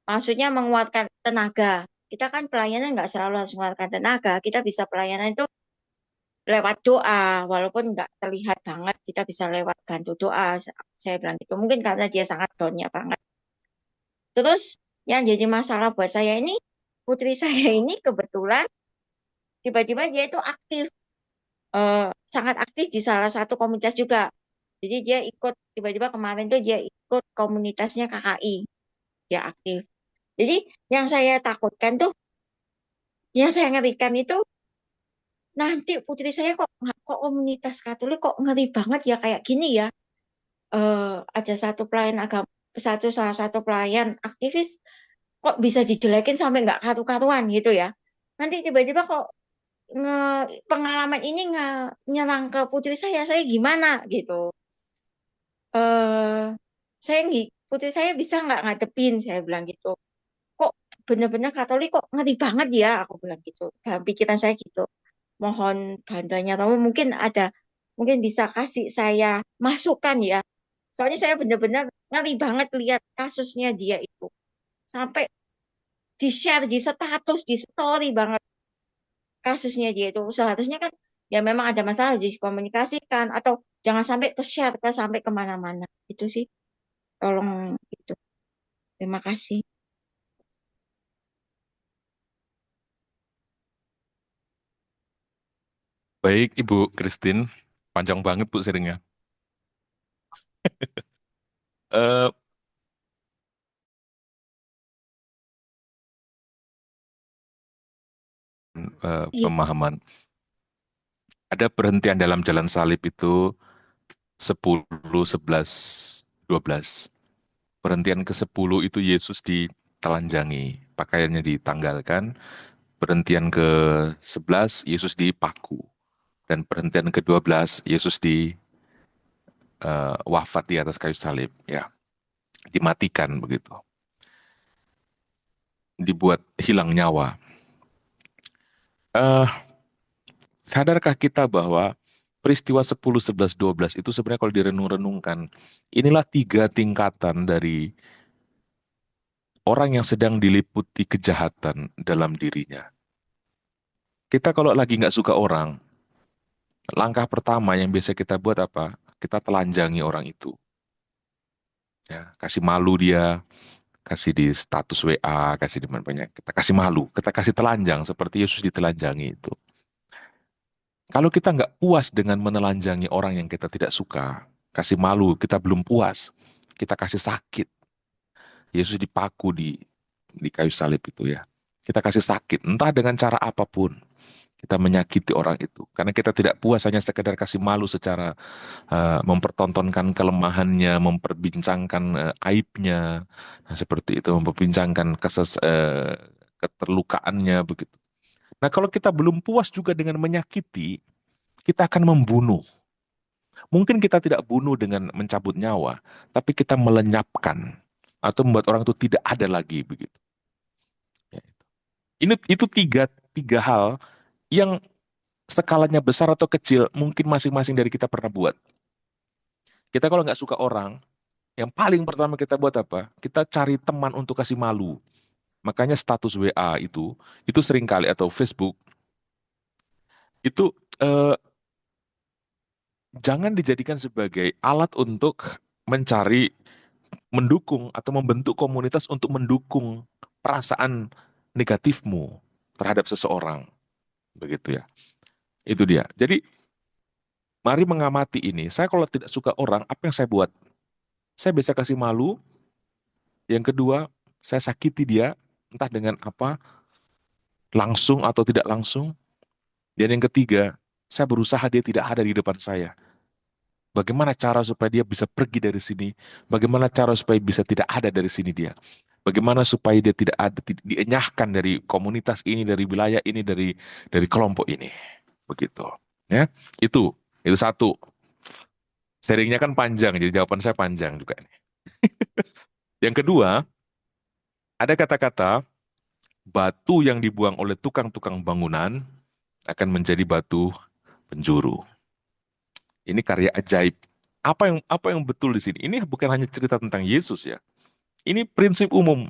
maksudnya menguatkan tenaga. Kita kan pelayanan nggak selalu harus menguatkan tenaga. Kita bisa pelayanan itu lewat doa, walaupun nggak terlihat banget. Kita bisa lewat bantu doa. Saya bilang gitu. Mungkin karena dia sangat down-nya banget. Terus yang jadi masalah buat saya ini, putri saya ini kebetulan tiba-tiba dia itu sangat aktif di salah satu komunitas juga. Jadi dia ikut, tiba-tiba kemarin tuh dia ikut komunitasnya KKI, dia aktif. Jadi yang saya takutkan tuh, yang saya ngerikan itu, nanti putri saya kok komunitas Katolik kok ngeri banget ya kayak gini ya. Ada salah satu pelayan aktivis kok bisa dijelekin sampai nggak karu-karuan gitu ya. Nanti tiba-tiba kok pengalaman ini nyerang ke putri saya gimana gitu. eh Putri saya bisa nggak ngadepin, saya bilang gitu. Kok bener-bener Katolik kok ngeri banget ya, aku bilang gitu. Dalam pikiran saya gitu. Mohon bantuannya, kamu mungkin bisa kasih saya masukan ya. Soalnya saya bener-bener ngeri banget lihat kasusnya dia itu. Sampai di-share di status, di story banget kasusnya dia itu. Seharusnya kan ya memang ada masalah dikomunikasikan atau jangan sampai ke-share sampai kemana-mana. Itu sih, tolong itu. Terima kasih. Baik, Ibu Christine. Panjang banget, Bu, sharingnya. Eh, Iya, Pemahaman. Ada perhentian dalam jalan salib itu 10, 11, 12. Perhentian ke-10 itu Yesus ditelanjangi, pakaiannya ditanggalkan. Perhentian ke-11 Yesus dipaku. Dan perhentian ke-12 Yesus wafat di atas kayu salib, ya, dimatikan begitu. dibuat hilang nyawa. Eh, Sadarkah kita bahwa peristiwa 10, 11, 12 itu sebenarnya kalau direnung-renungkan, inilah 3 tingkatan dari orang yang sedang diliputi kejahatan dalam dirinya. Kita kalau lagi nggak suka orang, langkah pertama yang biasa kita buat apa? Kita telanjangi orang itu. Ya, kasih malu dia, kasih di status WA, kasih di mana banyak. Kita kasih malu, kita kasih telanjang seperti Yesus ditelanjangi itu. Kalau kita nggak puas dengan menelanjangi orang yang kita tidak suka, kasih malu, kita belum puas, kita kasih sakit. Yesus dipaku di kayu salib itu ya. Kita kasih sakit, entah dengan cara apapun. Kita menyakiti orang itu. Karena kita tidak puas hanya sekedar kasih malu secara mempertontonkan kelemahannya, memperbincangkan aibnya, nah, seperti itu, memperbincangkan keterlukaannya begitu. Nah, kalau kita belum puas juga dengan menyakiti, kita akan membunuh. Mungkin kita tidak bunuh dengan mencabut nyawa, tapi kita melenyapkan atau membuat orang itu tidak ada lagi begitu. Ya, itu tiga hal yang skalanya besar atau kecil, mungkin masing-masing dari kita pernah buat. Kita kalau nggak suka orang, yang paling pertama kita buat apa? Kita cari teman untuk kasih malu. Makanya status WA itu seringkali atau Facebook, itu jangan dijadikan sebagai alat untuk mencari, mendukung atau membentuk komunitas untuk mendukung perasaan negatifmu terhadap seseorang. Begitu ya. Itu dia. Jadi mari mengamati ini. Saya kalau tidak suka orang, apa yang saya buat? Saya biasa kasih malu. Yang kedua, saya sakiti dia, entah dengan apa, langsung atau tidak langsung. Dan yang ketiga, saya berusaha dia tidak ada di depan saya. Bagaimana cara supaya dia bisa pergi dari sini? Bagaimana cara supaya bisa tidak ada dari sini dia? Bagaimana supaya dia tidak ada, dienyahkan dari komunitas ini, dari wilayah ini, dari kelompok ini. Begitu. Ya, itu satu. Sharingnya kan panjang, jadi jawaban saya panjang juga ini. Yang kedua, ada kata-kata batu yang dibuang oleh tukang-tukang bangunan akan menjadi batu penjuru. Ini karya ajaib. Apa yang betul di sini? Ini bukan hanya cerita tentang Yesus ya. Ini prinsip umum.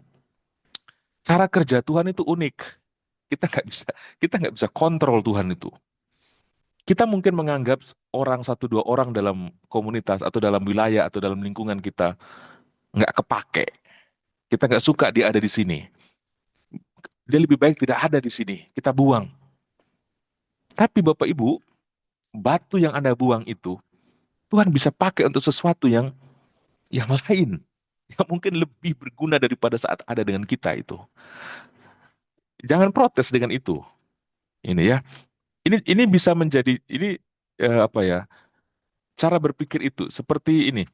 Cara kerja Tuhan itu unik. Kita nggak bisa kontrol Tuhan itu. Kita mungkin menganggap orang 1-2 orang dalam komunitas atau dalam wilayah atau dalam lingkungan kita nggak kepake. Kita nggak suka dia ada di sini. Dia lebih baik tidak ada di sini. Kita buang. Tapi Bapak Ibu, batu yang Anda buang itu, Tuhan bisa pakai untuk sesuatu yang lain. Yang mungkin lebih berguna daripada saat ada dengan kita itu. Jangan protes dengan itu. Ini ya. Ini bisa menjadi, ini cara berpikir itu. Seperti ini.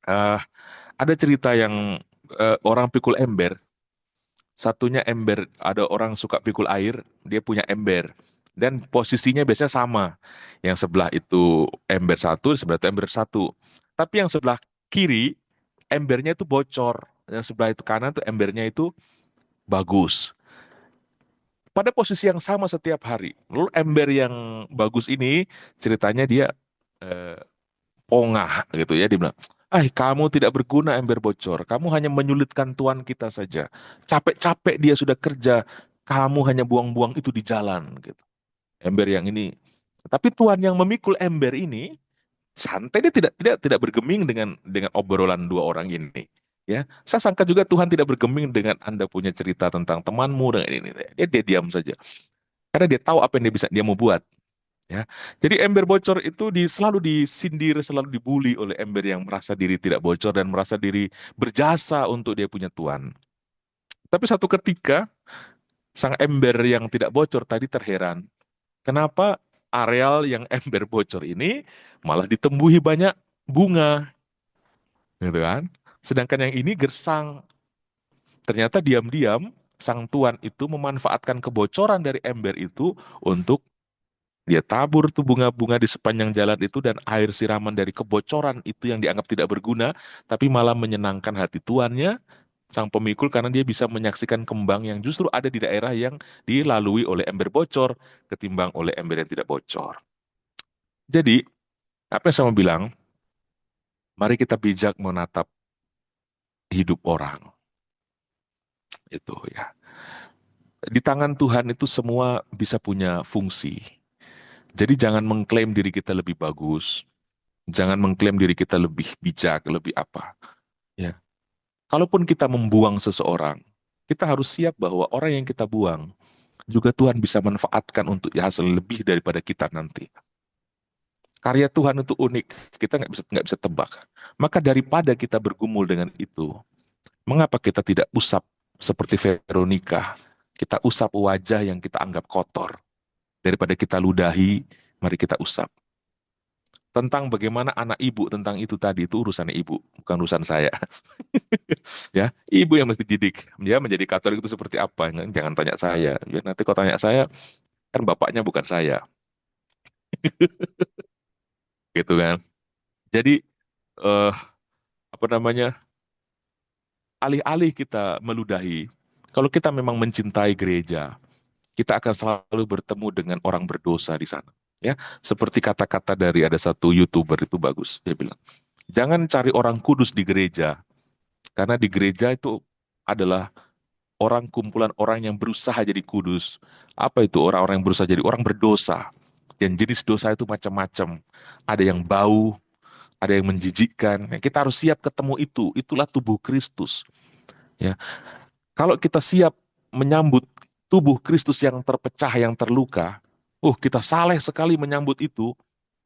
Ada cerita yang orang pikul ember. Satunya ember, ada orang suka pikul air, dia punya ember. Dan posisinya biasanya sama. Yang sebelah itu ember satu, sebelah itu ember satu. Tapi yang sebelah kiri, embernya itu bocor. Yang sebelah itu kanan tuh embernya itu bagus. Pada posisi yang sama setiap hari. Lalu ember yang bagus ini, ceritanya dia pongah gitu ya. Dia bilang, kamu tidak berguna ember bocor. Kamu hanya menyulitkan Tuhan kita saja. Capek-capek dia sudah kerja. Kamu hanya buang-buang itu di jalan gitu. Ember yang ini. Tapi Tuhan yang memikul ember ini santai, dia tidak bergeming dengan obrolan 2 orang ini. Ya, saya sangka juga Tuhan tidak bergeming dengan Anda punya cerita tentang temanmu dengan ini. Dia diam saja. Karena dia tahu apa yang dia mau buat. Ya. Jadi ember bocor itu selalu disindir, selalu dibully oleh ember yang merasa diri tidak bocor dan merasa diri berjasa untuk dia punya Tuhan. Tapi satu ketika sang ember yang tidak bocor tadi terheran. Kenapa areal yang ember bocor ini malah ditembuhi banyak bunga, gitu kan? Sedangkan yang ini gersang. Ternyata diam-diam sang tuan itu memanfaatkan kebocoran dari ember itu untuk dia tabur tuh bunga-bunga di sepanjang jalan itu, dan air siraman dari kebocoran itu yang dianggap tidak berguna, tapi malah menyenangkan hati tuannya, Sang pemikul karena dia bisa menyaksikan kembang yang justru ada di daerah yang dilalui oleh ember bocor ketimbang oleh ember yang tidak bocor. Jadi, apa yang saya mau bilang, mari kita bijak menatap hidup orang. Itu ya. Di tangan Tuhan itu semua bisa punya fungsi. Jadi jangan mengklaim diri kita lebih bagus, jangan mengklaim diri kita lebih bijak, lebih apa. Ya. Kalaupun kita membuang seseorang, kita harus siap bahwa orang yang kita buang juga Tuhan bisa manfaatkan untuk hasil lebih daripada kita nanti. Karya Tuhan itu unik, kita nggak bisa tebak. Maka daripada kita bergumul dengan itu, mengapa kita tidak usap seperti Veronica? Kita usap wajah yang kita anggap kotor. Daripada kita ludahi, mari kita usap. Tentang bagaimana anak ibu tentang itu tadi, itu urusan ibu, bukan urusan saya. Ya, ibu yang mesti didik. Dia menjadi Katolik itu seperti apa? Jangan tanya saya. Ya, nanti kalau tanya saya, kan bapaknya bukan saya. Gitu kan. Jadi, eh, apa namanya, alih-alih kita meludahi, kalau kita memang mencintai gereja, kita akan selalu bertemu dengan orang berdosa di sana. Ya, seperti kata-kata dari ada satu YouTuber itu bagus. Dia bilang, jangan cari orang kudus di gereja, karena di gereja itu adalah kumpulan orang yang berusaha jadi kudus. Apa itu orang-orang yang berusaha jadi orang berdosa? Dan jenis dosa itu macam-macam. Ada yang bau, ada yang menjijikkan. Kita harus siap ketemu itu. Itulah tubuh Kristus. Ya, kalau kita siap menyambut tubuh Kristus yang terpecah, yang terluka, kita saleh sekali menyambut itu,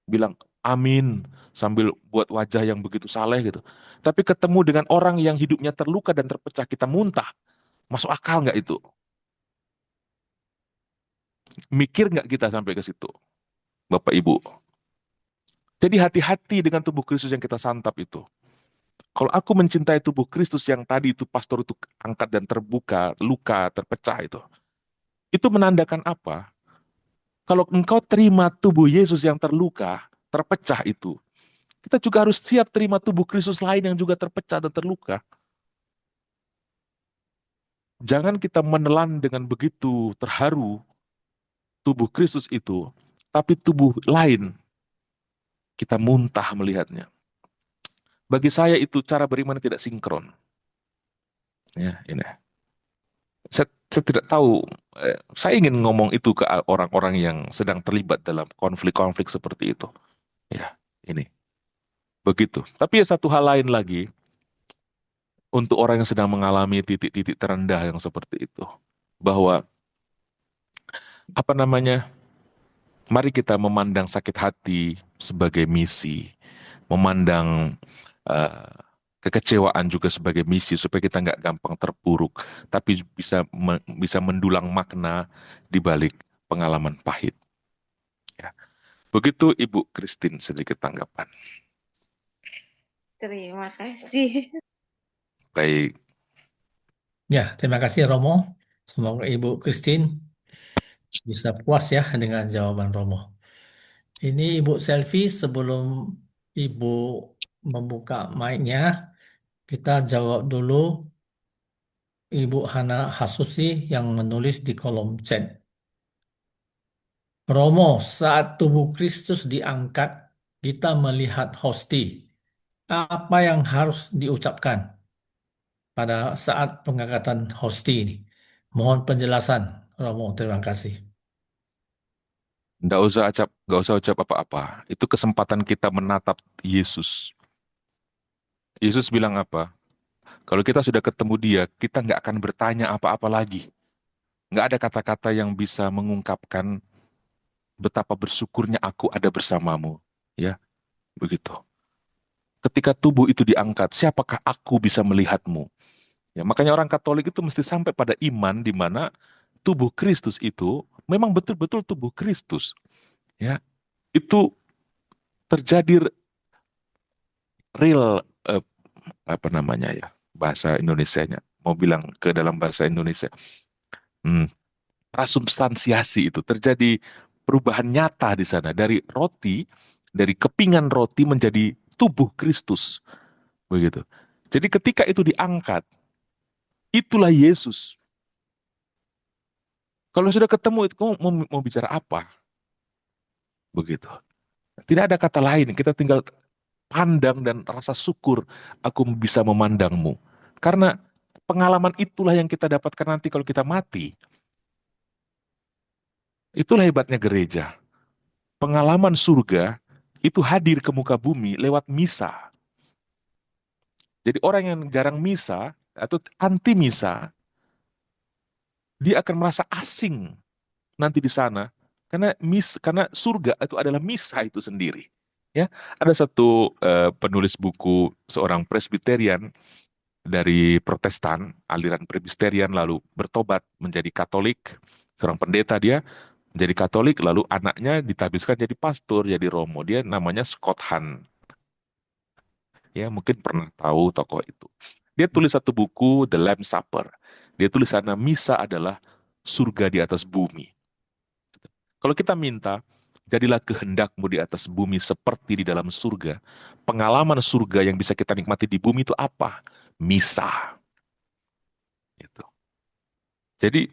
bilang amin sambil buat wajah yang begitu saleh gitu. Tapi ketemu dengan orang yang hidupnya terluka dan terpecah, kita muntah. Masuk akal nggak itu? Mikir nggak kita sampai ke situ, Bapak Ibu? Jadi hati-hati dengan tubuh Kristus yang kita santap itu. Kalau aku mencintai tubuh Kristus yang tadi itu pastor itu angkat dan terbuka, luka, terpecah itu menandakan apa? Kalau engkau terima tubuh Yesus yang terluka, terpecah itu, kita juga harus siap terima tubuh Kristus lain yang juga terpecah dan terluka. Jangan kita menelan dengan begitu terharu tubuh Kristus itu, tapi tubuh lain kita muntah melihatnya. Bagi saya itu cara beriman tidak sinkron. Ya, ini. Saya tidak tahu, saya ingin ngomong itu ke orang-orang yang sedang terlibat dalam konflik-konflik seperti itu. Ya, ini. Begitu. Tapi satu hal lain lagi, untuk orang yang sedang mengalami titik-titik terendah yang seperti itu. Bahwa, apa namanya, mari kita memandang sakit hati sebagai misi. Memandang eh, kekecewaan juga sebagai misi supaya kita nggak gampang terpuruk, tapi bisa mendulang makna di balik pengalaman pahit. Ya. Begitu Ibu Christine sedikit tanggapan. Terima kasih. Baik, Ya, terima kasih Romo. Semoga Ibu Christine bisa puas ya dengan jawaban Romo. Ini Ibu Selfie, sebelum Ibu membuka mic-nya, kita jawab dulu Ibu Hana Hasusi yang menulis di kolom chat. Romo, saat tubuh Kristus diangkat, kita melihat hosti. Apa yang harus diucapkan pada saat pengangkatan hosti ini? Mohon penjelasan, Romo. Terima kasih. nggak usah ucap apa-apa. Itu kesempatan kita menatap Yesus. Yesus bilang apa? Kalau kita sudah ketemu dia, kita nggak akan bertanya apa-apa lagi. Nggak ada kata-kata yang bisa mengungkapkan betapa bersyukurnya aku ada bersamamu. Ya, begitu. Ketika tubuh itu diangkat, siapakah aku bisa melihatmu? Ya, makanya orang Katolik itu mesti sampai pada iman di mana tubuh Kristus itu memang betul-betul tubuh Kristus. Ya, itu terjadi real, apa namanya ya, bahasa Indonesianya. Mau bilang ke dalam bahasa Indonesia. Transubstansiasi itu terjadi perubahan nyata di sana dari roti, dari kepingan roti menjadi tubuh Kristus. Begitu. Jadi ketika itu diangkat, Itulah Yesus. Kalau sudah ketemu itu kamu mau bicara apa? Begitu. Tidak ada kata lain. Kita tinggal pandang dan rasa syukur aku bisa memandangmu. Karena pengalaman itulah yang kita dapatkan nanti kalau kita mati. Itulah hebatnya gereja. Pengalaman surga itu hadir ke muka bumi lewat misa. Jadi orang yang jarang misa atau anti misa, dia akan merasa asing nanti di sana karena surga itu adalah misa itu sendiri. Ya, ada satu penulis buku seorang Presbyterian dari Protestan, aliran Presbyterian lalu bertobat menjadi Katolik, seorang pendeta dia menjadi Katolik lalu anaknya ditabiskan jadi pastor, jadi romo. Dia namanya Scott Hahn. Ya, mungkin pernah tahu tokoh itu. Dia tulis satu buku The Lamb's Supper. Dia tulis sana misa adalah surga di atas bumi. Kalau kita minta, jadilah kehendakmu di atas bumi seperti di dalam surga. Pengalaman surga yang bisa kita nikmati di bumi itu apa? Misa. Gitu. Jadi,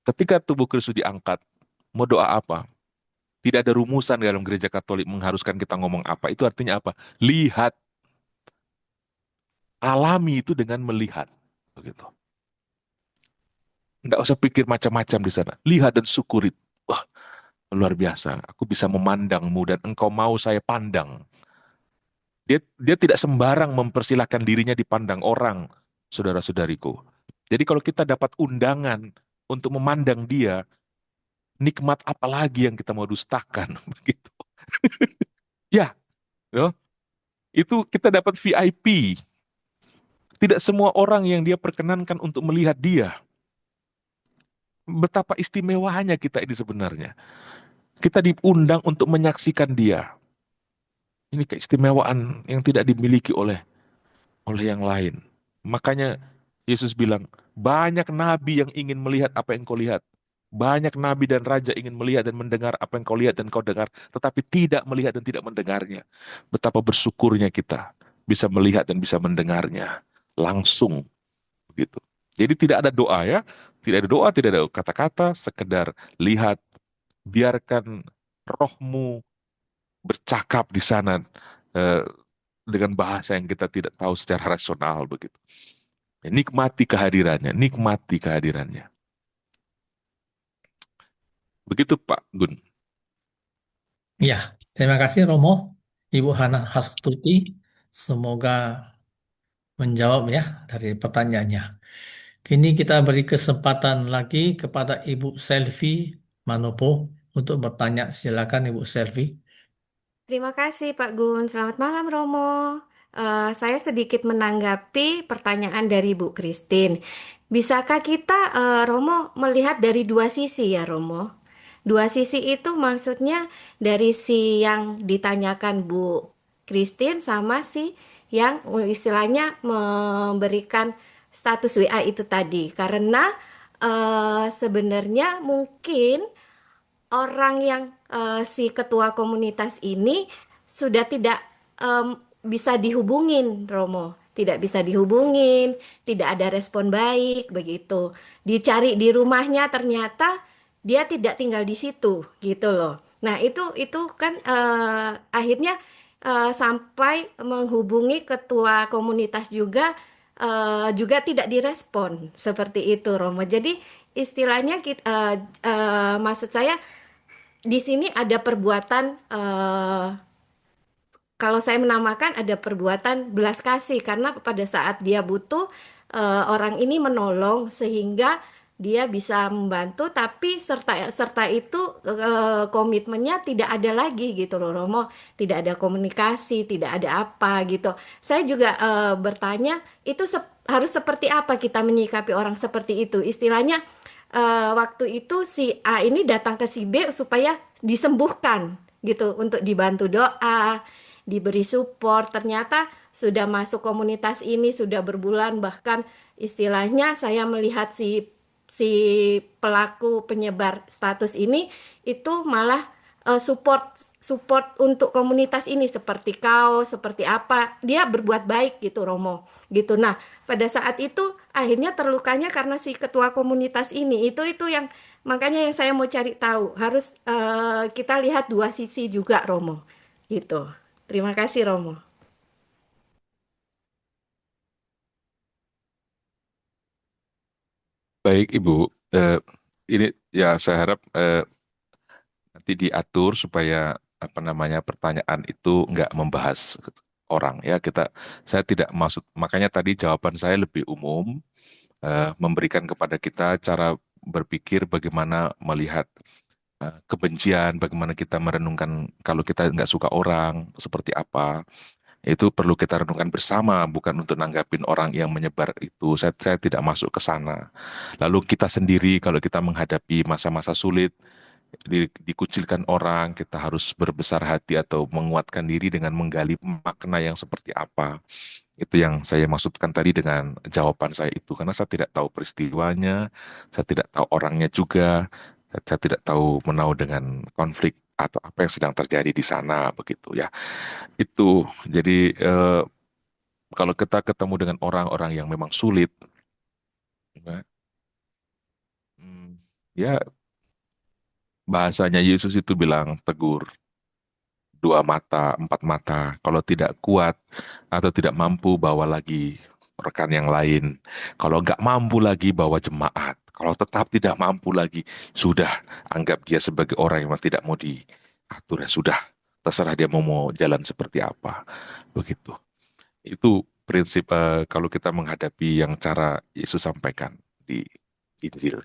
ketika tubuh Kristus diangkat, mau doa apa? Tidak ada rumusan dalam gereja Katolik mengharuskan kita ngomong apa. Itu artinya apa? Lihat. Alami itu dengan melihat. Begitu. Nggak usah pikir macam-macam di sana. Lihat dan syukuri. Wah, luar biasa. Aku bisa memandangmu dan engkau mau saya pandang. Dia tidak sembarang mempersilahkan dirinya dipandang orang, saudara-saudariku. Jadi kalau kita dapat undangan untuk memandang dia, nikmat apa lagi yang kita mau dustakan? Begitu. Ya, ya, itu kita dapat VIP. Tidak semua orang yang dia perkenankan untuk melihat dia. Betapa istimewanya kita ini sebenarnya. Kita diundang untuk menyaksikan dia. Ini keistimewaan yang tidak dimiliki oleh yang lain. Makanya Yesus bilang, banyak nabi yang ingin melihat apa yang kau lihat. Banyak nabi dan raja ingin melihat dan mendengar apa yang kau lihat dan kau dengar, tetapi tidak melihat dan tidak mendengarnya. Betapa bersyukurnya kita bisa melihat dan bisa mendengarnya langsung. Begitu. Jadi tidak ada doa ya, tidak ada doa, tidak ada kata-kata, sekedar lihat, biarkan rohmu bercakap di sana eh, dengan bahasa yang kita tidak tahu secara rasional begitu. Nikmati kehadirannya, nikmati kehadirannya. Begitu Pak Gun. Ya, terima kasih Romo, Ibu Hana Hastuti. Semoga menjawab ya dari pertanyaannya. Kini kita beri kesempatan lagi kepada Ibu Selvi Manopo untuk bertanya. Silakan Ibu Selvi. Terima kasih Pak Gun. Selamat malam Romo. Saya sedikit menanggapi pertanyaan dari Bu Christine. Bisakah kita Romo melihat dari dua sisi ya Romo? Dua sisi itu maksudnya dari si yang ditanyakan Bu Christine sama si yang istilahnya memberikan status WA itu tadi. Karena sebenarnya mungkin orang yang si ketua komunitas ini sudah tidak bisa dihubungin, Romo. Tidak bisa dihubungin, tidak ada respon baik begitu. Dicari di rumahnya ternyata dia tidak tinggal di situ, gitu loh. Nah, itu kan akhirnya sampai menghubungi ketua komunitas juga tidak direspon seperti itu, Romo. Jadi istilahnya maksud saya di sini ada perbuatan kalau saya menamakan ada perbuatan belas kasih karena pada saat dia butuh orang ini menolong sehingga dia bisa membantu tapi serta itu komitmennya tidak ada lagi gitu loh Romo, tidak ada komunikasi, tidak ada apa gitu. Saya juga bertanya itu harus seperti apa kita menyikapi orang seperti itu. Istilahnya waktu itu si A ini datang ke si B supaya disembuhkan gitu untuk dibantu doa, diberi support. Ternyata sudah masuk komunitas ini sudah berbulan bahkan istilahnya saya melihat si si pelaku penyebar status ini itu malah support support untuk komunitas ini seperti kaos, seperti apa. Dia berbuat baik gitu Romo. Gitu. Nah, pada saat itu akhirnya terlukanya karena si ketua komunitas ini. Itu yang makanya yang saya mau cari tahu. Harus kita lihat dua sisi juga, Romo. Gitu. Terima kasih, Romo. Baik, Ibu. Eh, ini ya saya harap nanti diatur supaya apa namanya pertanyaan itu nggak membahas orang ya. Saya tidak maksud, makanya tadi jawaban saya lebih umum, memberikan kepada kita cara berpikir bagaimana melihat kebencian, bagaimana kita merenungkan kalau kita nggak suka orang seperti apa. Itu perlu kita renungkan bersama, bukan untuk nanggapin orang yang menyebar itu. Saya tidak masuk ke sana. Lalu kita sendiri kalau kita menghadapi masa-masa sulit, dikucilkan orang, kita harus berbesar hati atau menguatkan diri dengan menggali makna yang seperti apa. Itu yang saya maksudkan tadi dengan jawaban saya itu. Karena saya tidak tahu peristiwanya, saya tidak tahu orangnya juga, saya tidak tahu menau dengan konflik atau apa yang sedang terjadi di sana begitu ya. Itu jadi kalau kita ketemu dengan orang-orang yang memang sulit, ya, ya bahasanya Yesus itu bilang tegur, dua mata, empat mata. Kalau tidak kuat atau tidak mampu, bawa lagi rekan yang lain. Kalau nggak mampu lagi, bawa jemaat. Kalau tetap tidak mampu lagi, sudah anggap dia sebagai orang yang tidak mau diatur ya sudah. Terserah dia mau jalan seperti apa. Begitu. Itu prinsip kalau kita menghadapi yang cara Yesus sampaikan di Injil.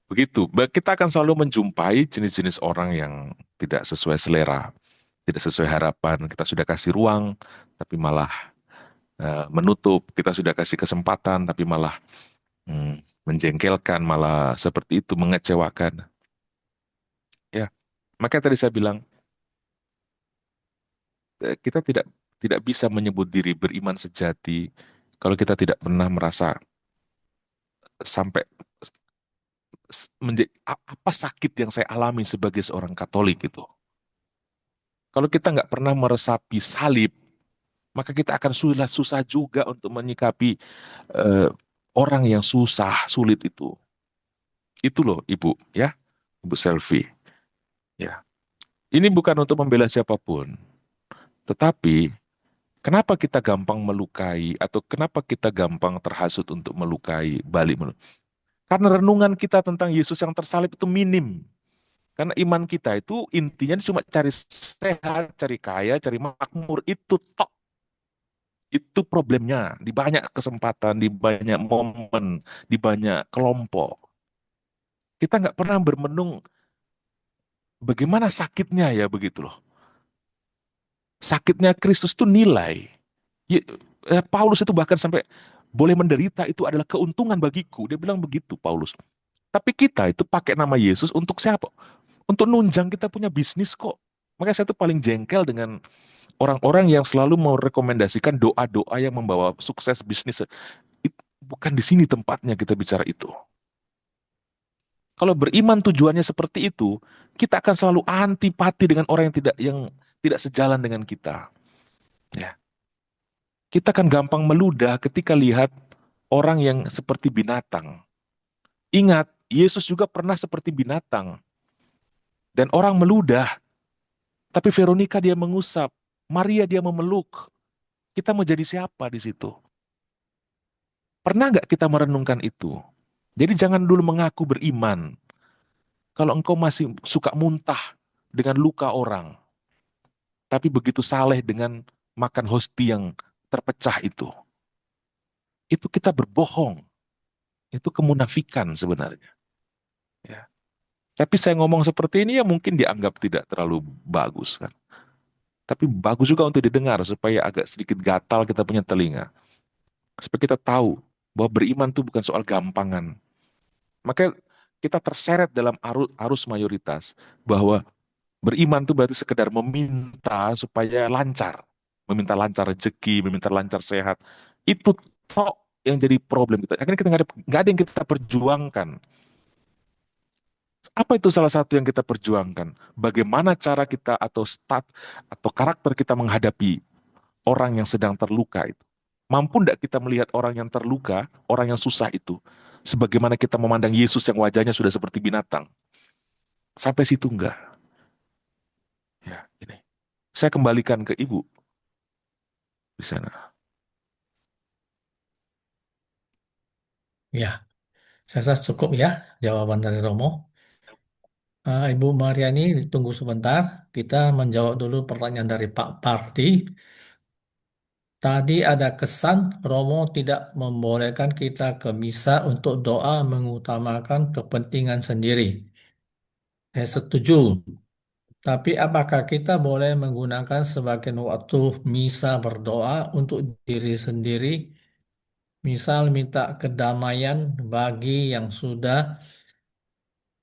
Begitu. Kita akan selalu menjumpai jenis-jenis orang yang tidak sesuai selera, tidak sesuai harapan. Kita sudah kasih ruang, tapi malah menutup. Kita sudah kasih kesempatan, tapi malah menjengkelkan, malah seperti itu, mengecewakan. Ya, makanya tadi saya bilang kita tidak bisa menyebut diri beriman sejati kalau kita tidak pernah merasa sampai apa sakit yang saya alami sebagai seorang Katolik itu. Kalau kita nggak pernah meresapi salib, maka kita akan susah juga untuk menyikapi eh, orang yang susah, sulit itu. Itu loh, Ibu, ya, Ibu Selvi. Ya, ini bukan untuk membela siapapun, tetapi kenapa kita gampang melukai atau kenapa kita gampang terhasut untuk melukai, karena renungan kita tentang Yesus yang tersalib itu minim. Karena iman kita itu intinya cuma cari sehat, cari kaya, cari makmur. Itu tok. Itu problemnya. Di banyak kesempatan, di banyak momen, di banyak kelompok. Kita nggak pernah bermenung bagaimana sakitnya ya begitu loh. Sakitnya Kristus itu nilai. Paulus itu bahkan sampai boleh menderita itu adalah keuntungan bagiku. Dia bilang begitu Paulus. Tapi kita itu pakai nama Yesus untuk siapa? Untuk nunjang kita punya bisnis kok. Makanya saya tuh paling jengkel dengan orang-orang yang selalu mau rekomendasikan doa-doa yang membawa sukses bisnis. Bukan di sini tempatnya kita bicara itu. Kalau beriman tujuannya seperti itu, kita akan selalu antipati dengan orang yang tidak sejalan dengan kita. Ya. Kita akan gampang meludah ketika lihat orang yang seperti binatang. Ingat, Yesus juga pernah seperti binatang. Dan orang meludah. Tapi Veronica dia mengusap. Maria dia memeluk. Kita mau jadi siapa di situ? Pernah nggak kita merenungkan itu? Jadi jangan dulu mengaku beriman. Kalau engkau masih suka muntah dengan luka orang. Tapi begitu saleh dengan makan hosti yang terpecah itu. Itu kita berbohong. Itu kemunafikan sebenarnya. Ya. Tapi saya ngomong seperti ini ya mungkin dianggap tidak terlalu bagus kan. Tapi bagus juga untuk didengar supaya agak sedikit gatal kita punya telinga. Supaya kita tahu bahwa beriman itu bukan soal gampangan. Maka kita terseret dalam arus mayoritas bahwa beriman itu berarti sekedar meminta supaya lancar. Meminta lancar rezeki, meminta lancar sehat. Itu tok yang jadi problem kita. Akhirnya kita nggak ada yang kita perjuangkan. Apa itu salah satu yang kita perjuangkan? Bagaimana cara kita atau karakter kita menghadapi orang yang sedang terluka itu. Mampu enggak kita melihat orang yang terluka, orang yang susah itu, sebagaimana kita memandang Yesus yang wajahnya sudah seperti binatang? Sampai situ enggak? Ya, ini. Saya kembalikan ke Ibu di sana. Ya, saya rasa cukup ya jawaban dari Romo. Ibu Mariani, tunggu sebentar. Kita menjawab dulu pertanyaan dari Pak Parti. Tadi ada kesan Romo tidak membolehkan kita ke misa untuk doa mengutamakan kepentingan sendiri. Saya setuju. Tapi apakah kita boleh menggunakan sebagian waktu misa berdoa untuk diri sendiri, misal minta kedamaian bagi yang sudah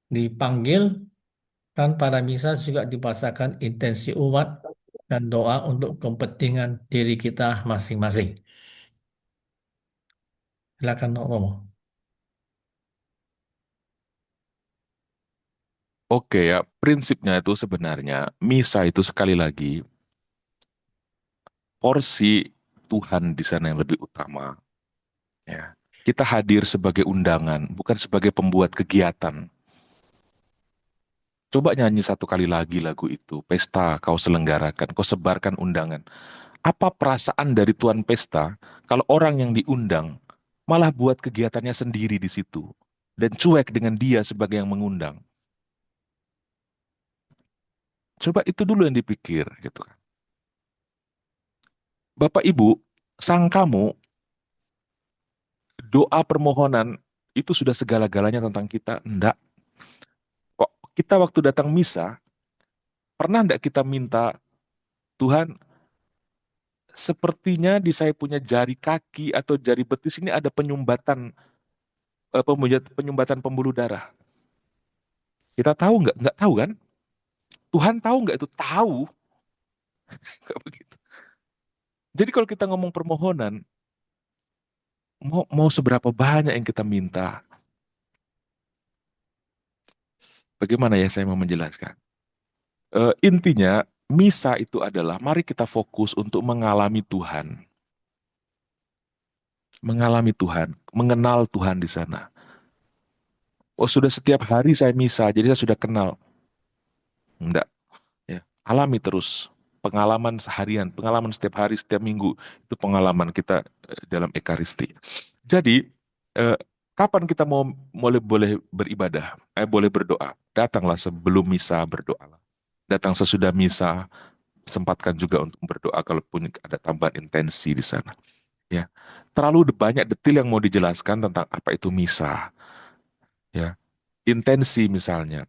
dipanggil, kan pada misa juga dibahasakan intensi umat dan doa untuk kepentingan diri kita masing-masing. Silakan Romo. Oke ya, prinsipnya itu sebenarnya misa itu sekali lagi porsi Tuhan di sana yang lebih utama. Ya. Kita hadir sebagai undangan, bukan sebagai pembuat kegiatan. Coba nyanyi satu kali lagi lagu itu. Pesta kau selenggarakan, kau sebarkan undangan. Apa perasaan dari tuan pesta kalau orang yang diundang malah buat kegiatannya sendiri di situ dan cuek dengan dia sebagai yang mengundang? Coba itu dulu yang dipikir gitu kan. Bapak Ibu, sangkamu doa permohonan itu sudah segala-galanya tentang kita? Enggak. Kok kita waktu datang misa, pernah enggak kita minta, Tuhan, sepertinya di saya punya jari kaki atau jari betis ini ada penyumbatan penyumbatan pembuluh darah. Kita tahu nggak? Nggak tahu kan? Tuhan tahu nggak itu? Tahu. Nggak begitu. Jadi kalau kita ngomong permohonan, mau seberapa banyak yang kita minta? Bagaimana ya saya mau menjelaskan? Intinya, misa itu adalah mari kita fokus untuk mengalami Tuhan. Mengalami Tuhan, mengenal Tuhan di sana. Oh, sudah setiap hari saya misa, jadi saya sudah kenal. Enggak, ya. Alami terus pengalaman seharian, pengalaman setiap hari, setiap minggu, itu pengalaman kita dalam Ekaristi. Jadi, eh, kapan kita mau boleh beribadah, boleh berdoa? Datanglah sebelum misa, berdoalah. Datang sesudah misa, sempatkan juga untuk berdoa kalaupun ada tambahan intensi di sana. Ya, terlalu banyak detil yang mau dijelaskan tentang apa itu misa. Ya, intensi misalnya,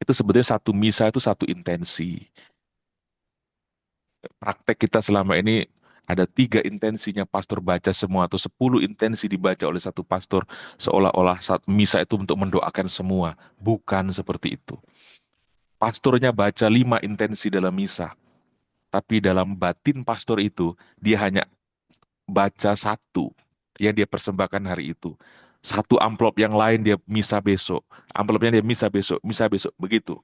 itu sebetulnya satu misa itu satu intensi. Praktek kita selama ini ada 3 intensinya pastor baca semua atau 10 intensi dibaca oleh satu pastor seolah-olah saat misa itu untuk mendoakan semua. Bukan seperti itu. Pastornya baca 5 intensi dalam misa. Tapi dalam batin pastor itu dia hanya baca satu yang dia persembahkan hari itu. Satu amplop yang lain dia misa besok. Amplopnya dia misa besok, begitu.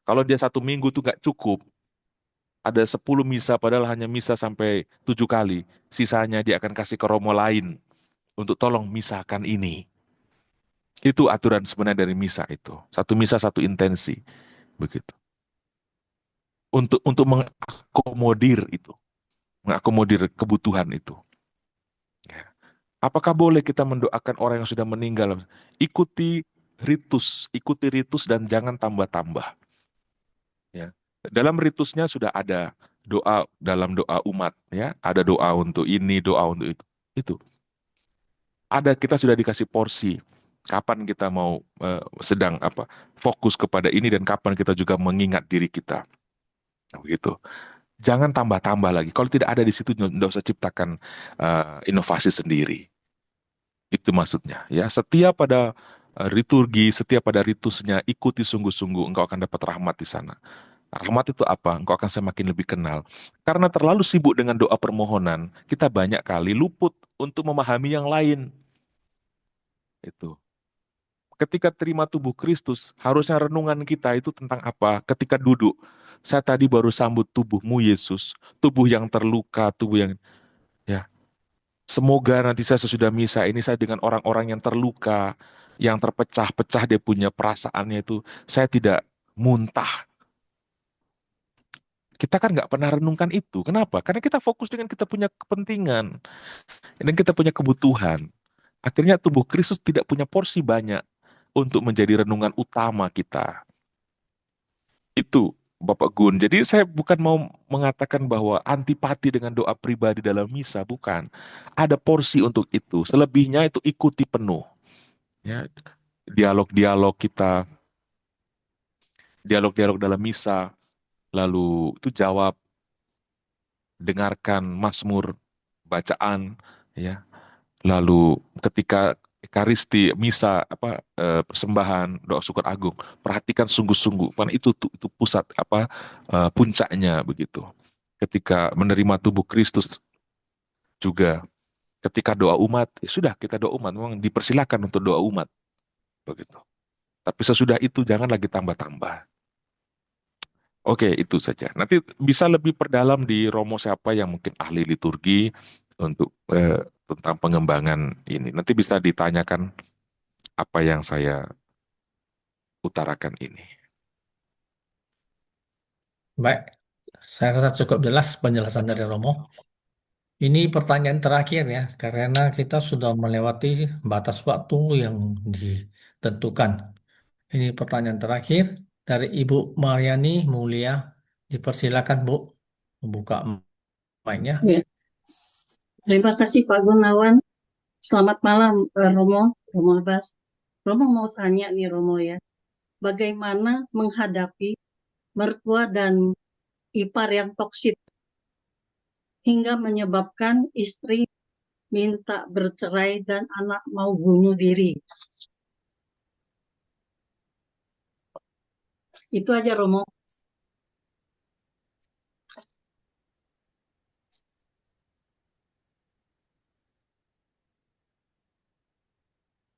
Kalau dia 1 minggu tuh nggak cukup, ada 10 misa padahal hanya misa sampai 7 kali. Sisanya dia akan kasih ke romo lain untuk tolong misakan ini. Itu aturan sebenarnya dari misa itu. Satu misa satu intensi, begitu. Untuk mengakomodir itu, mengakomodir kebutuhan itu. Ya. Apakah boleh kita mendoakan orang yang sudah meninggal? Ikuti ritus dan jangan tambah-tambah. Ya. Dalam ritusnya sudah ada doa dalam doa umat, ya. Ada doa untuk ini, doa untuk itu. Itu. Ada kita sudah dikasih porsi. Kapan kita mau sedang fokus kepada ini dan kapan kita juga mengingat diri kita. Begitu. Jangan tambah-tambah lagi. Kalau tidak ada di situ, tidak usah ciptakan inovasi sendiri. Itu maksudnya. Ya, setiap pada liturgi, setiap pada ritusnya, ikuti sungguh-sungguh, engkau akan dapat rahmat di sana. Rahmat itu apa? Engkau akan semakin lebih kenal. Karena terlalu sibuk dengan doa permohonan, kita banyak kali luput untuk memahami yang lain. Itu. Ketika terima tubuh Kristus, harusnya renungan kita itu tentang apa? Ketika duduk, saya tadi baru sambut tubuhmu Yesus, tubuh yang terluka, tubuh yang, ya, Semoga nanti saya sesudah misa ini saya dengan orang-orang yang terluka, yang terpecah-pecah dia punya perasaannya itu, saya tidak muntah. Kita kan nggak pernah renungkan itu. Kenapa? Karena kita fokus dengan kita punya kepentingan dan kita punya kebutuhan. Akhirnya tubuh Kristus tidak punya porsi banyak untuk menjadi renungan utama kita. Itu Bapak Gun. Jadi saya bukan mau mengatakan bahwa antipati dengan doa pribadi dalam misa, bukan. Ada porsi untuk itu. Selebihnya itu ikuti penuh. Ya, dialog-dialog kita, dialog-dialog dalam misa, lalu itu jawab, dengarkan mazmur, bacaan, ya. Lalu ketika Ekaristi, misa, persembahan, doa syukur agung, perhatikan sungguh-sungguh, karena itu pusat puncaknya begitu. Ketika menerima tubuh Kristus juga, ketika doa umat, ya sudah kita doa umat, memang dipersilakan untuk doa umat begitu. Tapi sesudah itu jangan lagi tambah-tambah. Oke, itu saja. Nanti bisa lebih perdalam di Romo siapa yang mungkin ahli liturgi untuk tentang pengembangan ini. Nanti bisa ditanyakan apa yang saya utarakan ini. Baik, saya rasa cukup jelas penjelasan dari Romo. Ini pertanyaan terakhir ya, karena kita sudah melewati batas waktu yang ditentukan. Ini pertanyaan terakhir dari Ibu Mariani Mulia. Dipersilakan Bu, membuka mic-nya. Ya. Terima kasih Pak Gunawan. Selamat malam Romo Abbas. Romo mau tanya nih Romo ya, bagaimana menghadapi mertua dan ipar yang toksik hingga menyebabkan istri minta bercerai dan anak mau bunuh diri. Itu aja Romo.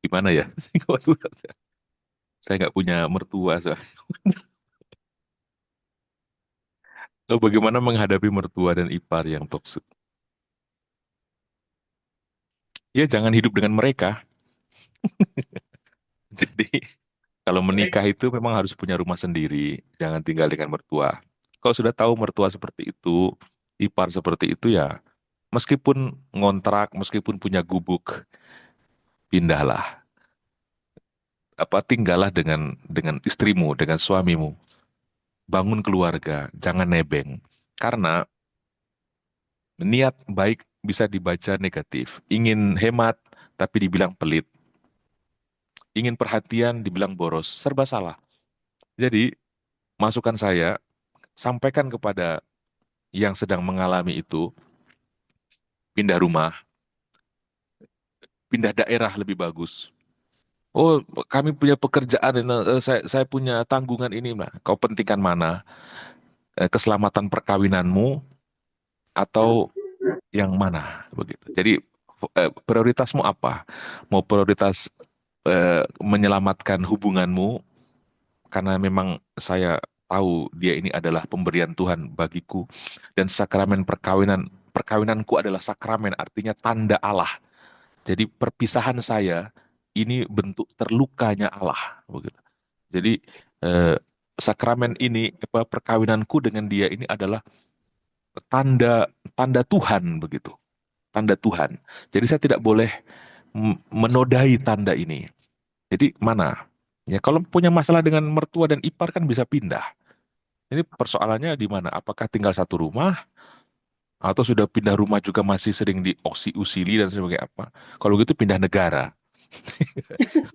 Gimana ya? Saya nggak punya mertua. Bagaimana menghadapi mertua dan ipar yang toksik? Ya, jangan hidup dengan mereka. Jadi, kalau menikah itu memang harus punya rumah sendiri. Jangan tinggal dengan mertua. Kalau sudah tahu mertua seperti itu, ipar seperti itu ya, meskipun ngontrak, meskipun punya gubuk, pindahlah. Tinggallah dengan istrimu, dengan suamimu. Bangun keluarga, jangan nebeng. Karena niat baik bisa dibaca negatif. Ingin hemat, tapi dibilang pelit. Ingin perhatian, dibilang boros. Serba salah. Jadi, masukan saya, sampaikan kepada yang sedang mengalami itu, pindah rumah, pindah daerah lebih bagus. Oh, kami punya pekerjaan, saya punya tanggungan ini. Nah, kau pentingkan mana? Keselamatan perkawinanmu atau yang mana? Begitu. Jadi, prioritasmu apa? Mau prioritas menyelamatkan hubunganmu, karena memang saya tahu dia ini adalah pemberian Tuhan bagiku, dan sakramen perkawinanku adalah sakramen, artinya tanda Allah. Jadi perpisahan saya ini bentuk terlukanya Allah, begitu. Jadi sakramen ini, perkawinanku dengan dia ini adalah tanda tanda Tuhan, begitu. Tanda Tuhan. Jadi saya tidak boleh menodai tanda ini. Jadi mana? Ya, kalau punya masalah dengan mertua dan ipar kan bisa pindah. Ini persoalannya di mana? Apakah tinggal satu rumah atau sudah pindah rumah juga masih sering diusili dan sebagainya apa? Kalau gitu pindah negara.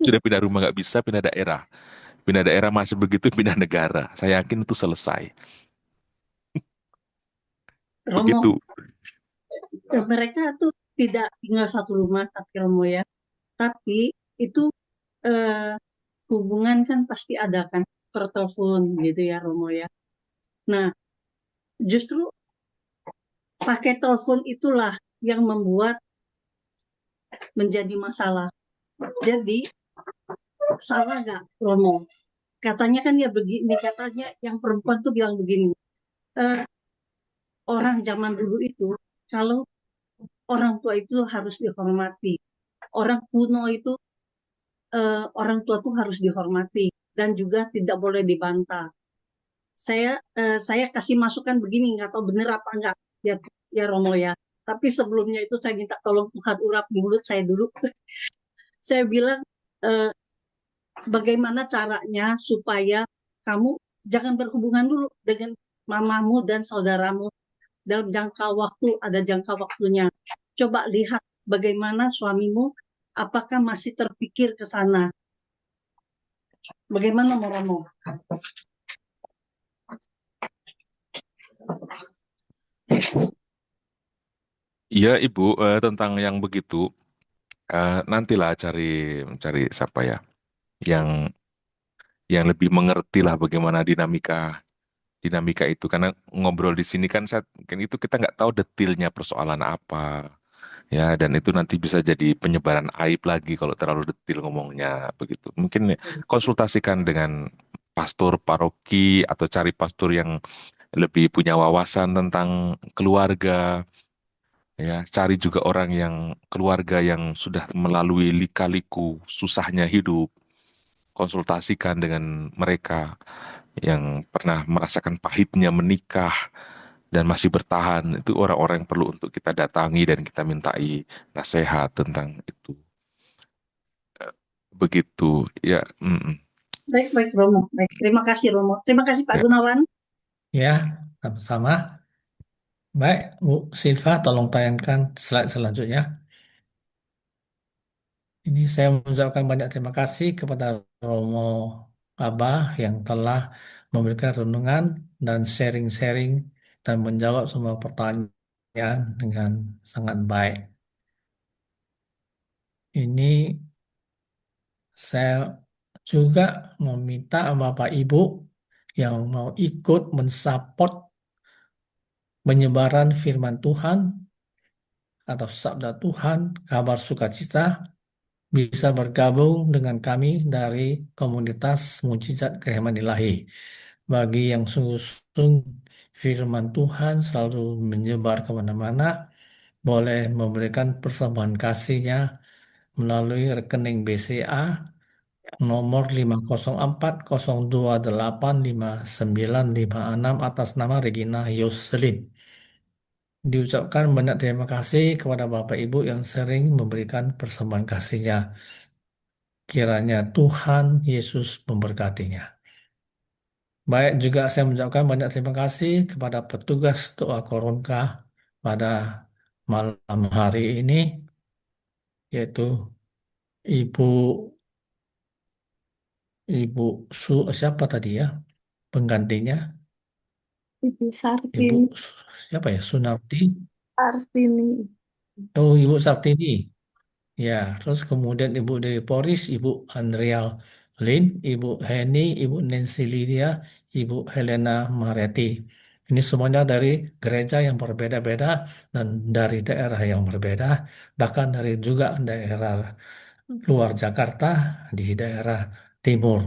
Sudah pindah rumah nggak bisa, pindah daerah. Pindah daerah masih begitu, pindah negara. Saya yakin itu selesai. Romo, Begitu. mereka tuh tidak tinggal satu rumah tapi Romo ya. Tapi itu hubungan kan pasti ada kan per telepon gitu ya Romo ya. Nah, justru pakai telepon itulah yang membuat menjadi masalah. Jadi salah nggak Romo? Katanya kan dia begini, katanya yang perempuan tuh bilang begini. Orang zaman dulu itu kalau orang tua itu harus dihormati. Orang kuno itu orang tua tuh harus dihormati dan juga tidak boleh dibantah. Saya kasih masukan begini, nggak tahu bener apa enggak ya, ya Romo ya. Tapi sebelumnya itu saya minta tolong Tuhan urap mulut saya dulu. Saya bilang eh, bagaimana caranya supaya kamu jangan berhubungan dulu dengan mamamu dan saudaramu dalam jangka waktu, ada jangka waktunya. Coba lihat bagaimana suamimu, apakah masih terpikir ke sana. Bagaimana Romo? Iya Ibu, tentang yang begitu, nantilah cari siapa ya, yang yang lebih mengerti lah bagaimana dinamika dinamika itu. Karena ngobrol di sini kan itu kita nggak tahu detailnya persoalan apa, ya, dan itu nanti bisa jadi penyebaran aib lagi kalau terlalu detail ngomongnya begitu. Mungkin konsultasikan dengan pastor paroki atau cari pastor yang lebih punya wawasan tentang keluarga, ya, cari juga orang yang keluarga yang sudah melalui lika-liku susahnya hidup, konsultasikan dengan mereka yang pernah merasakan pahitnya menikah dan masih bertahan. Itu orang-orang yang perlu untuk kita datangi dan kita mintai nasihat tentang itu. Begitu, ya. Baik, baik Romo. Baik, terima kasih Romo. Terima kasih Pak Ya. Gunawan. Ya, sama-sama. Baik, Bu Silva, tolong tayangkan slide selanjutnya. Ini saya mengucapkan banyak terima kasih kepada Romo Abah yang telah memberikan renungan dan sharing-sharing dan menjawab semua pertanyaan dengan sangat baik. Ini saya juga meminta Bapak Ibu yang mau ikut mensupport penyebaran firman Tuhan atau sabda Tuhan, kabar sukacita, bisa bergabung dengan kami dari komunitas Mujizat Kerihaman Ilahi. Bagi yang sungguh-sungguh firman Tuhan selalu menyebar kemana-mana, boleh memberikan persembahan kasihnya melalui rekening BCA nomor 504028596 atas nama Regina Yoselin. Diucapkan banyak terima kasih kepada Bapak Ibu yang sering memberikan persembahan kasihnya. Kiranya Tuhan Yesus memberkatinya. Baik, juga saya mengucapkan banyak terima kasih kepada petugas doa Koronka pada malam hari ini, yaitu Ibu Ibu siapa tadi ya penggantinya? Ibu Ibu Sartini, siapa ya? Sunarti. Sartini. Oh, Ibu Sartini. Ya, terus kemudian Ibu Dewi Poris, Ibu Andrea Lin, Ibu Heni, Ibu Nancy Lydia, Ibu Helena Maretti. Ini semuanya dari gereja yang berbeda-beda dan dari daerah yang berbeda, bahkan dari juga daerah luar Jakarta di daerah timur.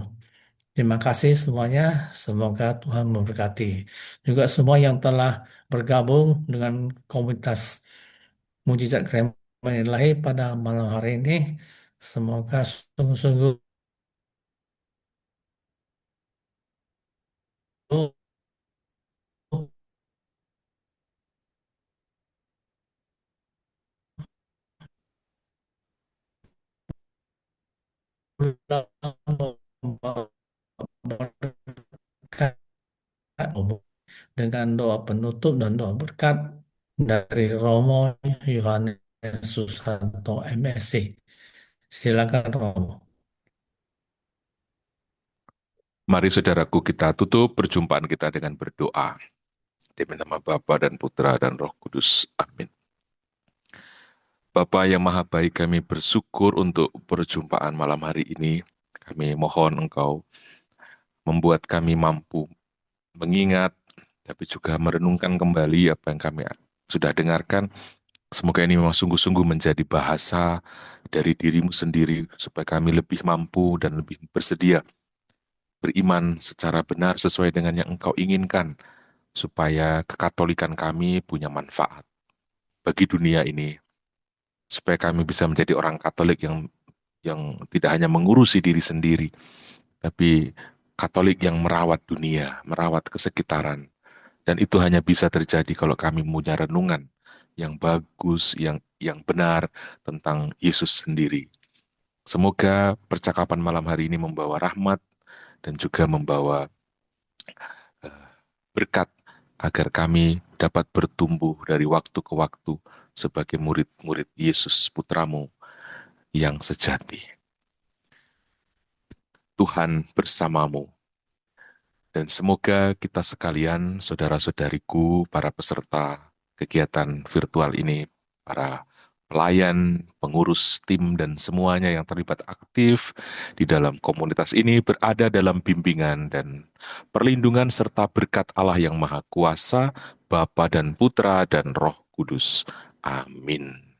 Terima kasih semuanya, semoga Tuhan memberkati. Juga semua yang telah bergabung dengan komunitas Mujizat Kremen Ilahi pada malam hari ini. Semoga sungguh-sungguh berkat dengan doa penutup dan doa berkat dari Romo Yohanes Susanto MSc. Silakan Romo. Mari saudaraku kita tutup perjumpaan kita dengan berdoa. Demi nama Bapa dan Putra dan Roh Kudus. Amin. Bapa yang maha baik, kami bersyukur untuk perjumpaan malam hari ini. Kami mohon Engkau membuat kami mampu mengingat, tapi juga merenungkan kembali apa yang kami sudah dengarkan. Semoga ini memang sungguh-sungguh menjadi bahasa dari dirimu sendiri, supaya kami lebih mampu dan lebih bersedia beriman secara benar sesuai dengan yang Engkau inginkan, supaya kekatolikan kami punya manfaat bagi dunia ini supaya kami bisa menjadi orang Katolik yang tidak hanya mengurusi diri sendiri, tapi Katolik yang merawat dunia, merawat kesekitaran. Dan itu hanya bisa terjadi kalau kami punya renungan yang bagus, yang benar tentang Yesus sendiri. Semoga percakapan malam hari ini membawa rahmat dan juga membawa berkat agar kami dapat bertumbuh dari waktu ke waktu sebagai murid-murid Yesus Putramu yang sejati. Tuhan bersamamu. Dan semoga kita sekalian, saudara-saudariku, para peserta kegiatan virtual ini, para pelayan, pengurus tim, dan semuanya yang terlibat aktif di dalam komunitas ini berada dalam bimbingan dan perlindungan serta berkat Allah yang Maha Kuasa, Bapa dan Putra dan Roh Kudus. Amin.